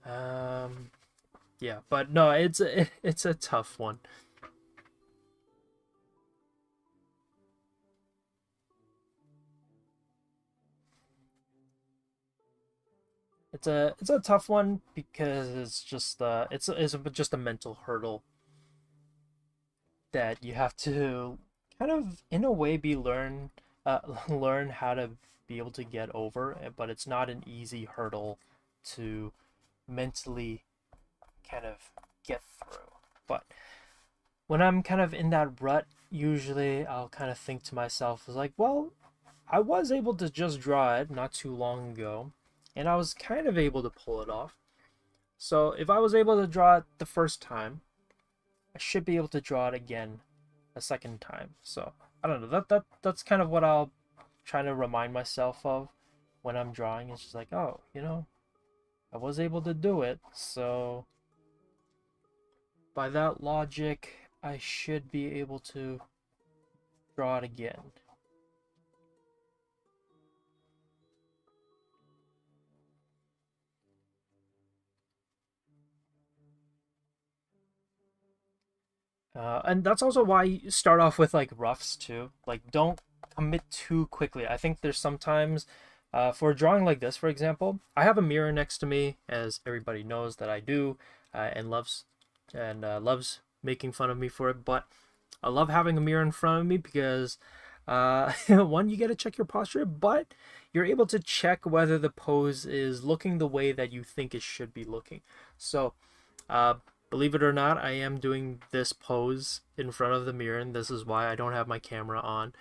Um, yeah, but no, it's a tough one. It's a tough one because it's just a mental hurdle that you have to kind of, in a way, be learn how to be able to get over, but it's not an easy hurdle to mentally kind of get through. But when I'm kind of in that rut, usually I'll kind of think to myself, is like, well, I was able to just draw it not too long ago, and I was kind of able to pull it off. So if I was able to draw it the first time, I should be able to draw it again a second time. So I don't know. That's kind of what I'll try to remind myself of when I'm drawing. It's just like, oh, you know, I was able to do it, so by that logic, I should be able to draw it again. And that's also why you start off with like roughs too. Like, don't commit too quickly. I think there's sometimes, for a drawing like this, for example, I have a mirror next to me, as everybody knows that I do, and loves making fun of me for it. But I love having a mirror in front of me because one, you get to check your posture, but you're able to check whether the pose is looking the way that you think it should be looking. So uh, believe it or not, I am doing this pose in front of the mirror, and this is why I don't have my camera on.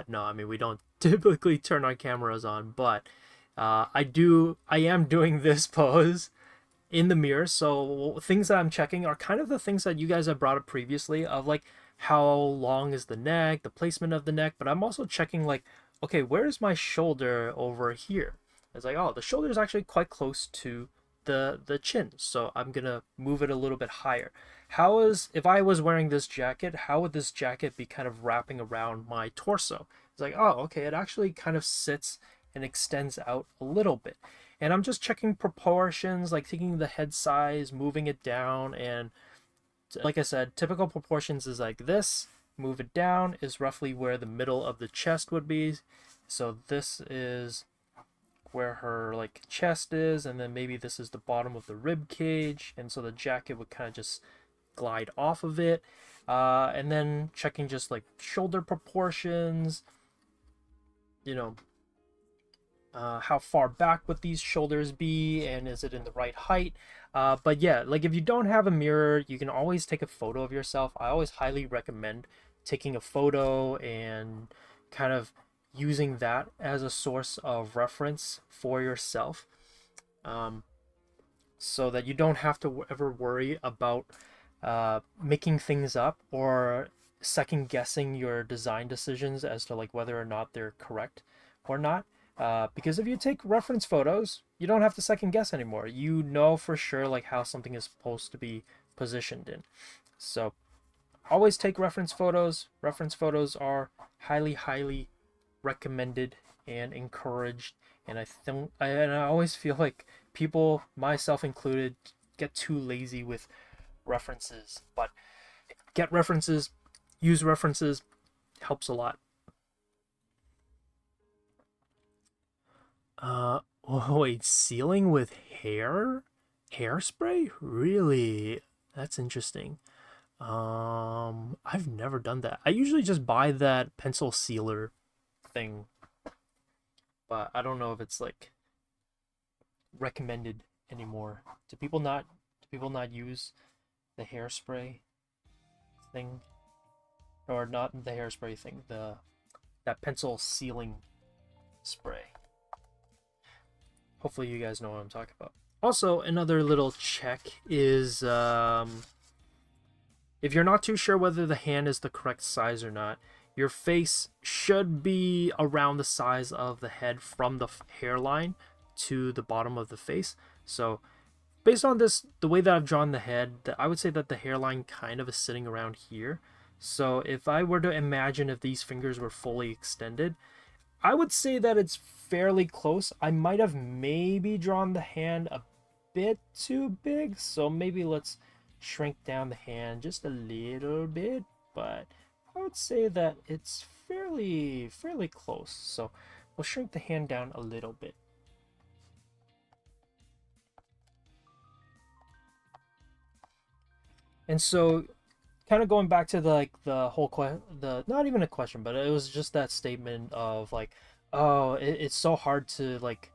No, I mean, we don't typically turn our cameras on, but I am doing this pose in the mirror. So things that I'm checking are kind of the things that you guys have brought up previously, of like how long is the neck, the placement of the neck, but I'm also checking like, okay, where's my shoulder over here? It's like, oh, the shoulder is actually quite close to the chin, so I'm gonna move it a little bit higher. If I was wearing this jacket, how would this jacket be kind of wrapping around my torso? It's like, oh, okay, it actually kind of sits and extends out a little bit. And I'm just checking proportions, like taking the head size, moving it down, and like I said, typical proportions is like this. Move it down is roughly where the middle of the chest would be. So this is where her like chest is, and then maybe this is the bottom of the rib cage, and so the jacket would kind of just glide off of it. And then checking just like shoulder proportions, you know, how far back would these shoulders be, and is it in the right height? But yeah, like if you don't have a mirror, you can always take a photo of yourself. I always highly recommend taking a photo and kind of using that as a source of reference for yourself, so that you don't have to ever worry about making things up or second guessing your design decisions as to like whether or not they're correct or not. Because if you take reference photos, you don't have to second guess anymore. You know for sure like how something is supposed to be positioned in. So always take reference photos. Reference photos are highly recommended and encouraged. And I always feel like people, myself included, get too lazy with references. But get references, use references, helps a lot. Oh, wait, sealing with hairspray? Really? That's interesting. I've never done that. I usually just buy that pencil sealer thing, but I don't know if it's like recommended anymore. Do people not use the hairspray thing, or not the hairspray thing, that pencil sealing spray? Hopefully you guys know what I'm talking about. Also, another little check is if you're not too sure whether the hand is the correct size or not, your face should be around the size of the head from the hairline to the bottom of the face. So based on this, the way that I've drawn the head, I would say that the hairline kind of is sitting around here. So if I were to imagine if these fingers were fully extended, I would say that it's fairly close. I might have maybe drawn the hand a bit too big, so maybe let's shrink down the hand just a little bit, but I would say that it's fairly close. So we'll shrink the hand down a little bit. And so kind of going back to the whole not even a question, but it was just that statement of like, oh, it's so hard to like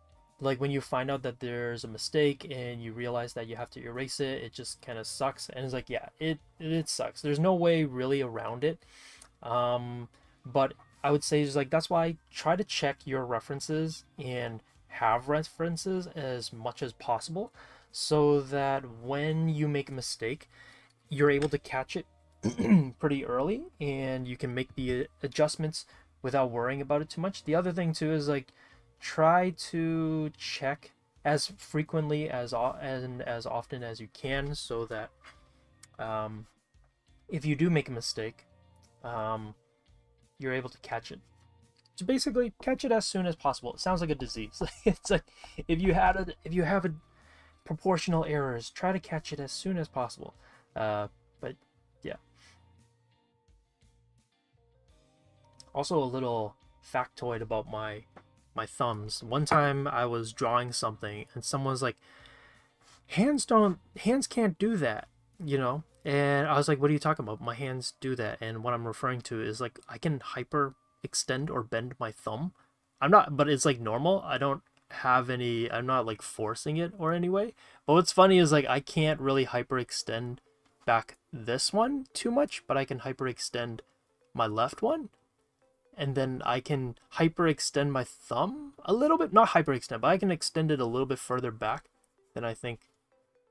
when you find out that there's a mistake and you realize that you have to erase it, it just kind of sucks. And it's like, yeah, it sucks. There's no way really around it. But I would say is like, that's why try to check your references and have references as much as possible, so that when you make a mistake, you're able to catch it pretty early and you can make the adjustments without worrying about it too much. The other thing too is like, try to check as frequently and as often as you can, so that if you do make a mistake, you're able to catch it. So basically, catch it as soon as possible. It sounds like a disease. It's like if you have a proportional errors, try to catch it as soon as possible. But yeah. Also, a little factoid about my thumbs. One time I was drawing something and someone's like, hands can't do that, you know? And I was like, what are you talking about? My hands do that. And what I'm referring to is like I can hyper extend or bend my thumb. I'm not, but it's like normal. I don't have any, I'm not like forcing it or any way. But what's funny is like I can't really hyper extend back this one too much, but I can hyper extend my left one. And then I can hyper extend my thumb a little bit, not hyper extend, but I can extend it a little bit further back than I think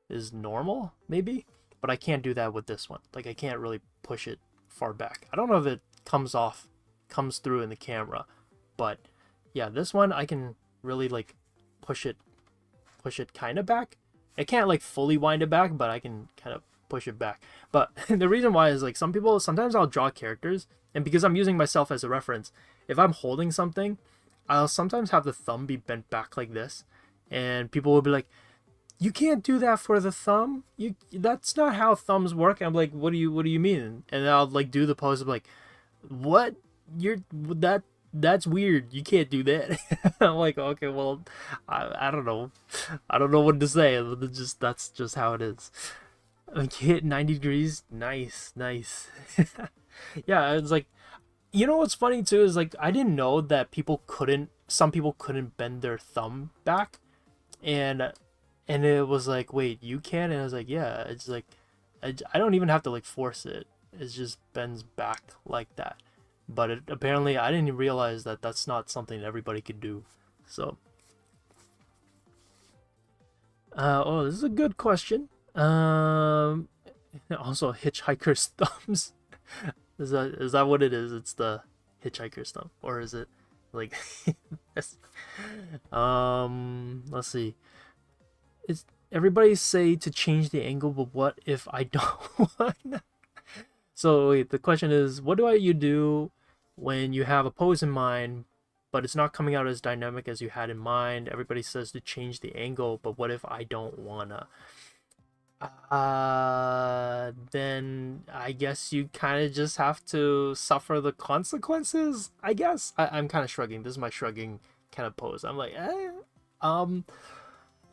is normal, maybe. But I can't do that with this one. Like I can't really push it far back. I don't know if it comes through in the camera, but yeah, this one I can really like push it kind of back. I can't like fully wind it back, but I can kind of push it back. But the reason why is like some people, sometimes I'll draw characters, and because I'm using myself as a reference, if I'm holding something, I'll sometimes have the thumb be bent back like this, and people will be like, you can't do that for the thumb. That's not how thumbs work. I'm like, what do you mean? And I'll like do the pose of like, what? That's weird. You can't do that. I'm like, okay, well, I don't know. I don't know what to say. That's just how it is. Like hit 90 degrees. Nice, nice. Yeah, it's like, you know what's funny too is like I didn't know that some people couldn't bend their thumb back, and it was like, wait, you can? And I was like, yeah. It's like I don't even have to like force it. It just bends back like that. But apparently I didn't realize that that's not something everybody could do. So oh, this is a good question. Also hitchhiker's thumbs. Is that what it is? It's the hitchhiker's thumb, or is it like let's see. It's everybody say to change the angle, but what if I don't want? So wait, the question is, what do you do when you have a pose in mind, but it's not coming out as dynamic as you had in mind? Everybody says to change the angle, but what if I don't wanna? Then I guess you kind of just have to suffer the consequences, I guess. I'm kind of shrugging. This is my shrugging kind of pose. I'm like, um,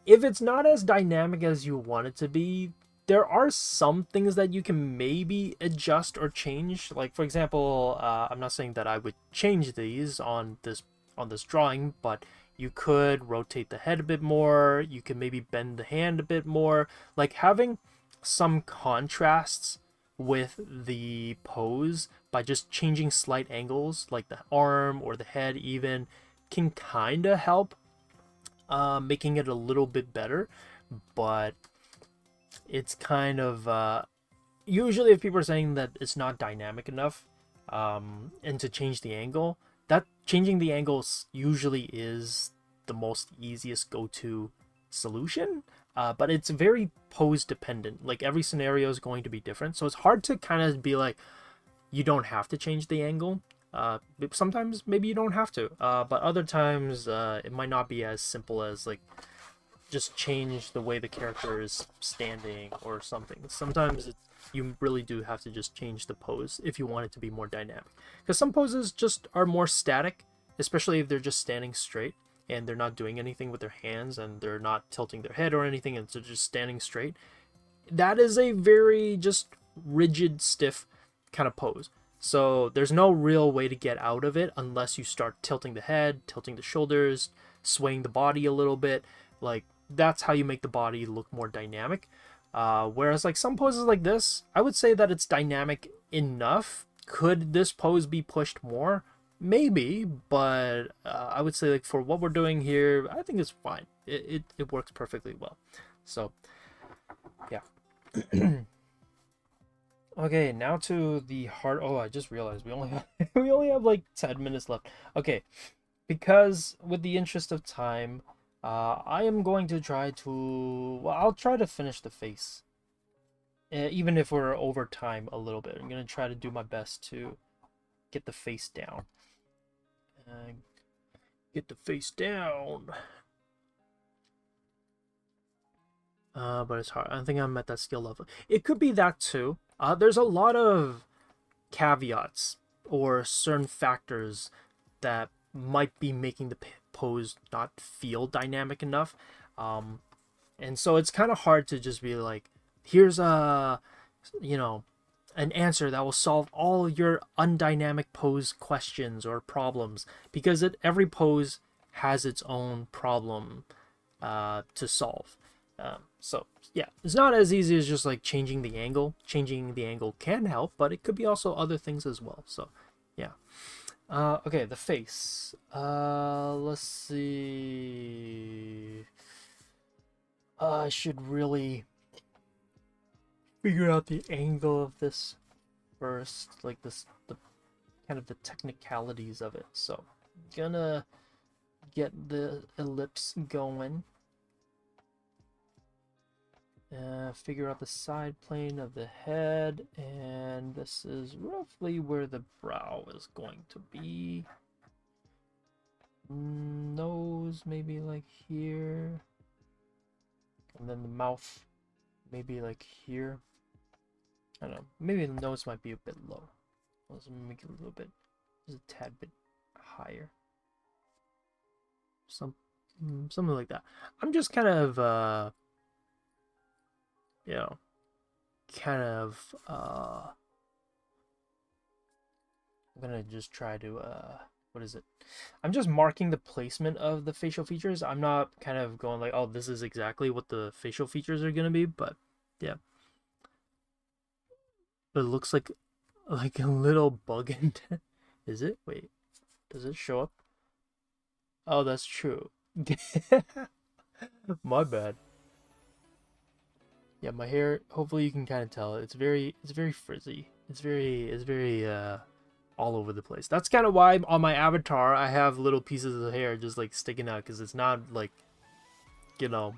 if it's not as dynamic as you want it to be, there are some things that you can maybe adjust or change. Like for example, I'm not saying that I would change these on this drawing, but you could rotate the head a bit more. You could maybe bend the hand a bit more. Like having some contrasts with the pose by just changing slight angles, like the arm or the head even, can kind of help making it a little bit better. But it's kind of usually if people are saying that it's not dynamic enough, and to change the angle, that changing the angles usually is the most easiest go-to solution. But it's very pose dependent. Like every scenario is going to be different, so it's hard to kind of be like, you don't have to change the angle. Sometimes maybe you don't have to, but other times it might not be as simple as like just change the way the character is standing or something. Sometimes you really do have to just change the pose if you want it to be more dynamic, because some poses just are more static, especially if they're just standing straight and they're not doing anything with their hands and they're not tilting their head or anything, and they're just standing straight. That is a very just rigid, stiff kind of pose. So there's no real way to get out of it unless you start tilting the head, tilting the shoulders, swaying the body a little bit. Like that's how you make the body look more dynamic. Whereas like some poses like this, I would say that it's dynamic enough. Could this pose be pushed more? Maybe, but I would say like for what we're doing here, I think it's fine. It works perfectly well. So yeah. Okay, now to the hard. Oh, I just realized we only have we only have like 10 minutes left. Okay, because with the interest of time, I am going to try to. Well, I'll try to finish the face, even if we're over time a little bit. I'm gonna try to do my best to get the face down. Get the face down. But it's hard. I don't think I'm at that skill level. It could be that too. There's a lot of caveats or certain factors that might be making the pose not feel dynamic enough. And so it's kind of hard to just be like, here's you know, an answer that will solve all your undynamic pose questions or problems, because every pose has its own problem to solve. So yeah, it's not as easy as just like changing the angle. Changing the angle can help, but it could be also other things as well. So yeah. Okay, the face. Let's see. I should really figure out the angle of this first, like the kind of the technicalities of it. So, gonna get the ellipse going. Figure out the side plane of the head, and this is roughly where the brow is going to be. Nose maybe like here, and then the mouth maybe like here. I don't know, maybe the nose might be a bit low. Let's make it a little bit, just a tad bit higher. Something like that. I'm just kind of you know, I'm gonna just try to what is it? I'm just marking the placement of the facial features. I'm not kind of going like, oh, this is exactly what the facial features are gonna be, but yeah. But it looks like a little bug in there. Is it? Wait, does it show up? Oh, that's true. My bad. Yeah, my hair, hopefully you can kind of tell, it's very frizzy. It's very all over the place. That's kind of why on my avatar I have little pieces of hair just like sticking out, because it's not like, you know,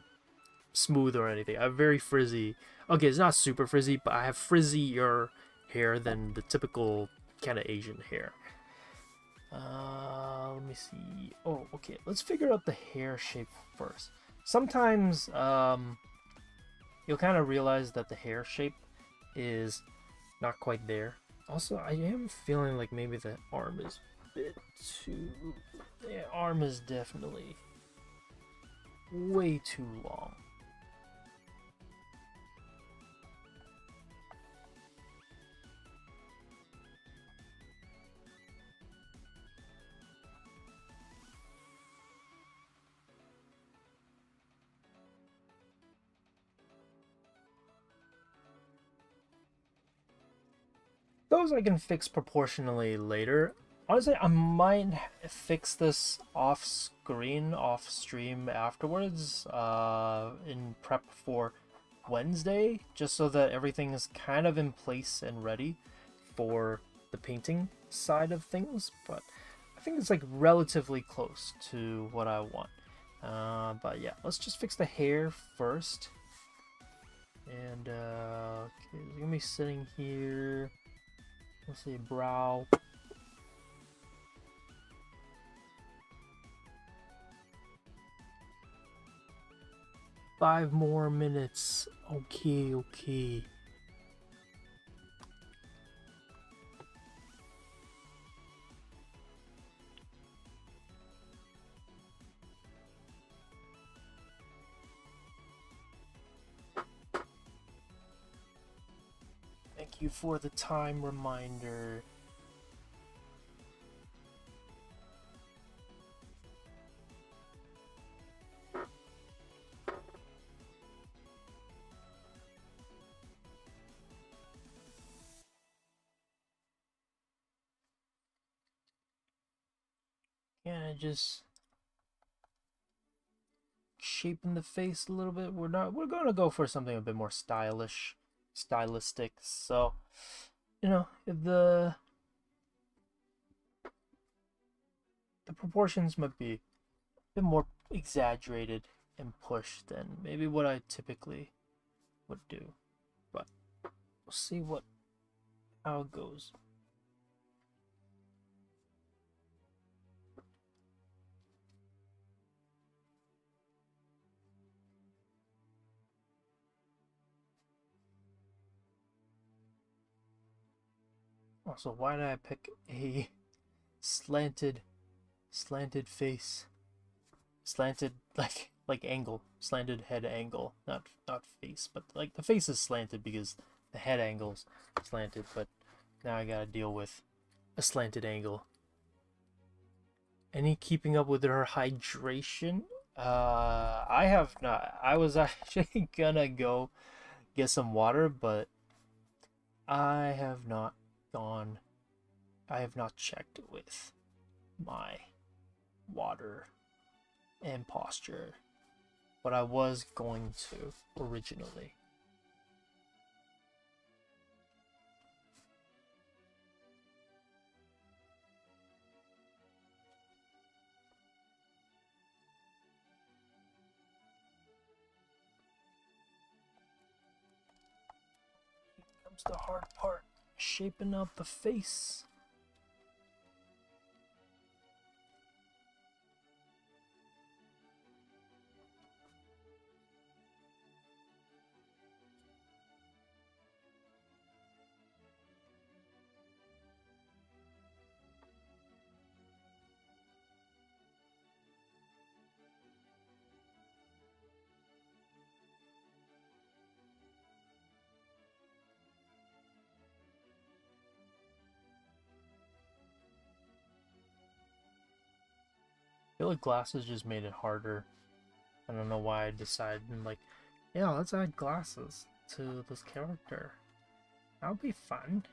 smooth or anything. I have very frizzy. Okay, it's not super frizzy, but I have frizzier hair than the typical kind of Asian hair. Let me see. Oh, okay. Let's figure out the hair shape first. Sometimes you'll kind of realize that the hair shape is not quite there. Also, I am feeling like maybe the arm is a bit too... The arm is definitely way too long. Those I can fix proportionally later. Honestly, I might fix this off screen, off stream afterwards, in prep for Wednesday, just so that everything is kind of in place and ready for the painting side of things. But I think it's like relatively close to what I want. But yeah, let's just fix the hair first. And okay, it's gonna be sitting here. Let's see, brow. Five more minutes. Okay. Thank you for the time reminder. Can I just shapen the face a little bit? We're gonna go for something a bit more stylistic. So, you know, if the proportions might be a bit more exaggerated and pushed than maybe what I typically would do. But we'll see how it goes. Also, why did I pick a slanted face? Slanted like angle, slanted head angle, not face, but like the face is slanted because the head angle's slanted, but now I gotta deal with a slanted angle. Any keeping up with her hydration? I have not. I was actually gonna go get some water, but I have not gone. I have not checked with my water and posture, but I was going to originally. Here comes the hard part, shaping up the face. I feel like glasses just made it harder. I don't know why I decided, like, yeah, let's add glasses to this character. That'll be fun.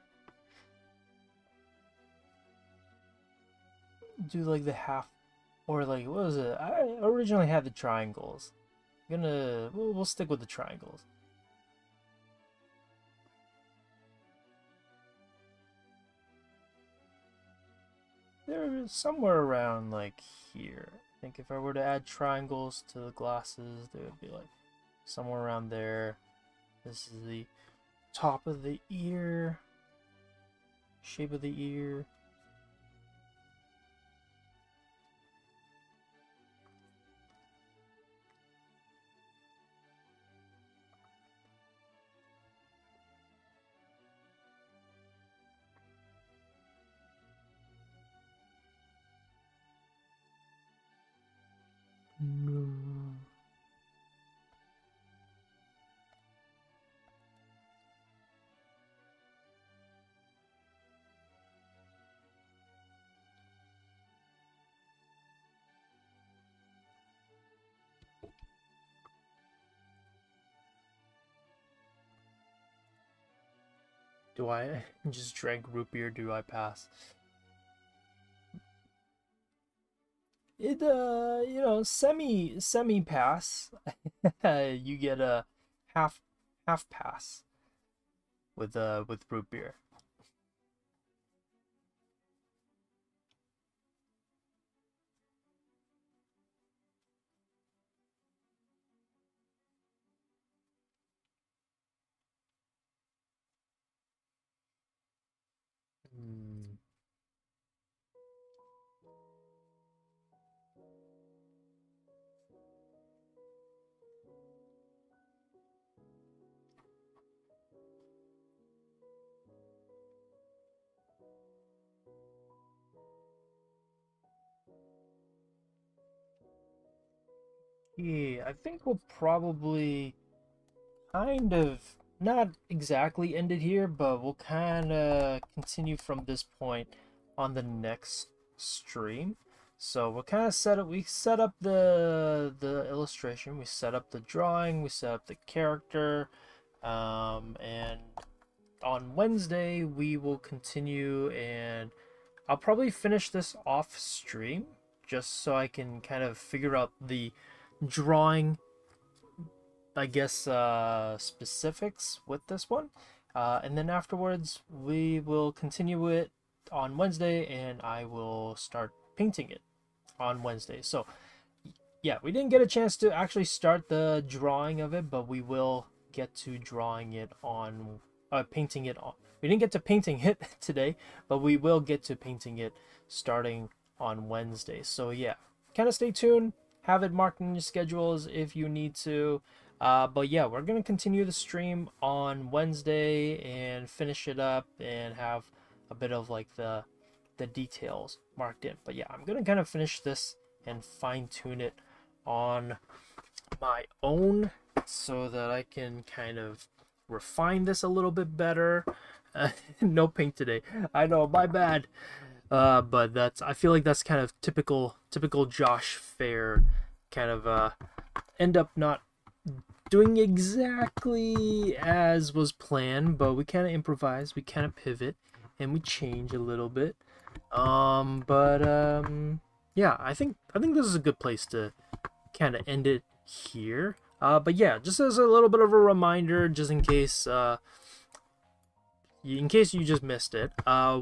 Do like the half, or like, what was it? I originally had the triangles. We'll stick with the triangles. They're somewhere around like here. I think if I were to add triangles to the glasses, they would be like somewhere around there. This is the top of the ear, shape of the ear. No. Do I just drank root beer? Do I pass? It you know, semi pass. You get a half pass with root beer. Hmm. Yeah, I think we'll probably kind of not exactly end it here, but we'll kind of continue from this point on the next stream. So we'll kind of set up. We set up the illustration. We set up the drawing. We set up the character, and on Wednesday we will continue, and I'll probably finish this off stream just so I can kind of figure out the drawing, I guess, specifics with this one. And then afterwards, we will continue it on Wednesday, and I will start painting it on Wednesday. So, yeah, we didn't get a chance to actually start the drawing of it, but we will get to drawing it on, painting it on. We didn't get to painting it today, but we will get to painting it starting on Wednesday. So, yeah, kind of stay tuned. Have it marked in your schedules if you need to. But yeah, we're gonna continue the stream on Wednesday and finish it up and have a bit of like the details marked in. But yeah, I'm gonna kind of finish this and fine tune it on my own so that I can kind of refine this a little bit better. No paint today. I know, my bad. But I feel like that's kind of typical Josh fare. Kind of end up not doing exactly as was planned, but we kind of improvise, we kind of pivot, and we change a little bit. Yeah, I think this is a good place to kind of end it here. But yeah, just as a little bit of a reminder, just in case you just missed it,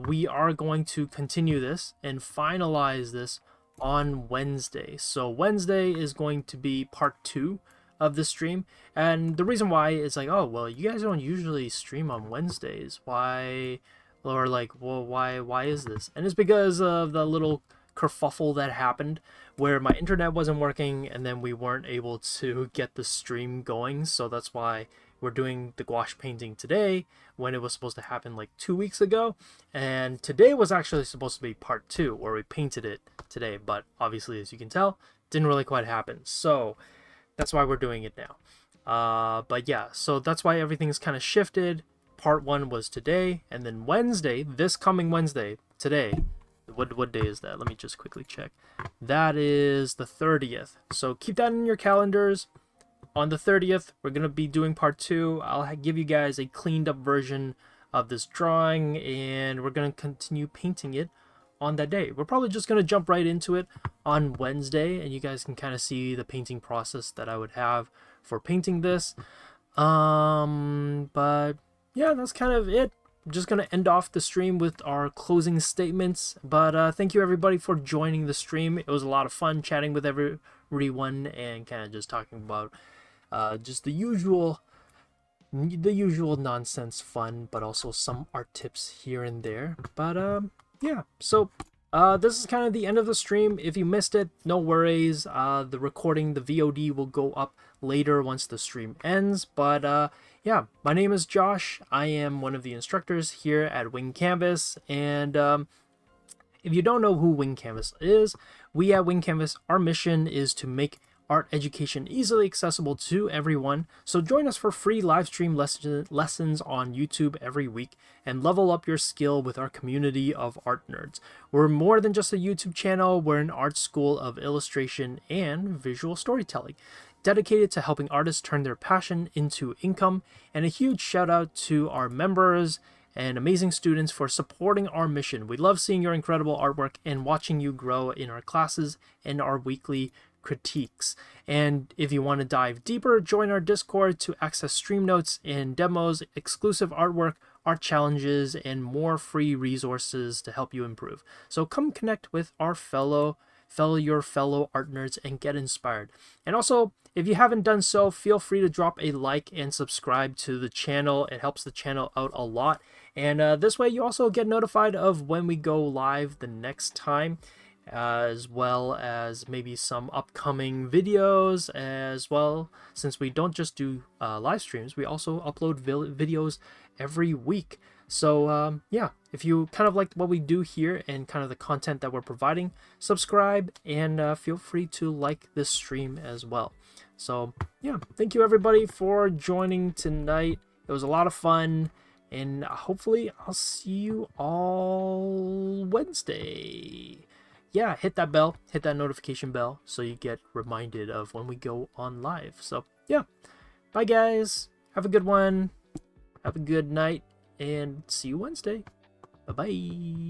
we are going to continue this and finalize this on Wednesday. So Wednesday is going to be part 2 of the stream, and the reason why is like, oh well, you guys don't usually stream on Wednesdays. Why? Or like, well, why is this? And it's because of the little kerfuffle that happened where my internet wasn't working and then we weren't able to get the stream going. So that's why we're doing the gouache painting today when it was supposed to happen like 2 weeks ago. And today was actually supposed to be part 2 where we painted it today, but obviously, as you can tell, didn't really quite happen. So that's why we're doing it now. But yeah, so that's why everything's kind of shifted. Part 1 was today, and then Wednesday, this coming Wednesday, today, what day is that? Let me just quickly check. That is the 30th. So keep that in your calendars. On the 30th, we're going to be doing part 2. I'll give you guys a cleaned up version of this drawing, and we're going to continue painting it on that day. We're probably just going to jump right into it on Wednesday, and you guys can kind of see the painting process that I would have for painting this. But yeah, that's kind of it. I'm just going to end off the stream with our closing statements. But thank you everybody for joining the stream. It was a lot of fun chatting with everyone and kind of just talking about just the usual nonsense fun, but also some art tips here and there. But yeah, so this is kind of the end of the stream. If you missed it, no worries. The recording, the VOD will go up later once the stream ends. But yeah, my name is Josh. I am one of the instructors here at Wing Canvas. And if you don't know who Wing Canvas is, we at Wing Canvas, our mission is to make art education easily accessible to everyone. So join us for free live stream lessons on YouTube every week and level up your skill with our community of art nerds. We're more than just a YouTube channel. We're an art school of illustration and visual storytelling, dedicated to helping artists turn their passion into income. And a huge shout out to our members and amazing students for supporting our mission. We love seeing your incredible artwork and watching you grow in our classes and our weekly critiques. And if you want to dive deeper, join our Discord to access stream notes and demos, exclusive artwork, art challenges, and more free resources to help you improve. So come connect with our fellow art nerds and get inspired. And also, if you haven't done so, feel free to drop a like and subscribe to the channel. It helps the channel out a lot. And this way you also get notified of when we go live the next time, as well as maybe some upcoming videos as well. Since we don't just do live streams, we also upload videos every week. So yeah, if you kind of like what we do here and kind of the content that we're providing, subscribe and feel free to like this stream as well. So yeah, thank you everybody for joining tonight. It was a lot of fun, and hopefully I'll see you all Wednesday. Yeah, hit that bell, hit that notification bell so you get reminded of when we go on live. So yeah, bye guys, have a good one, have a good night, and see you Wednesday. Bye bye.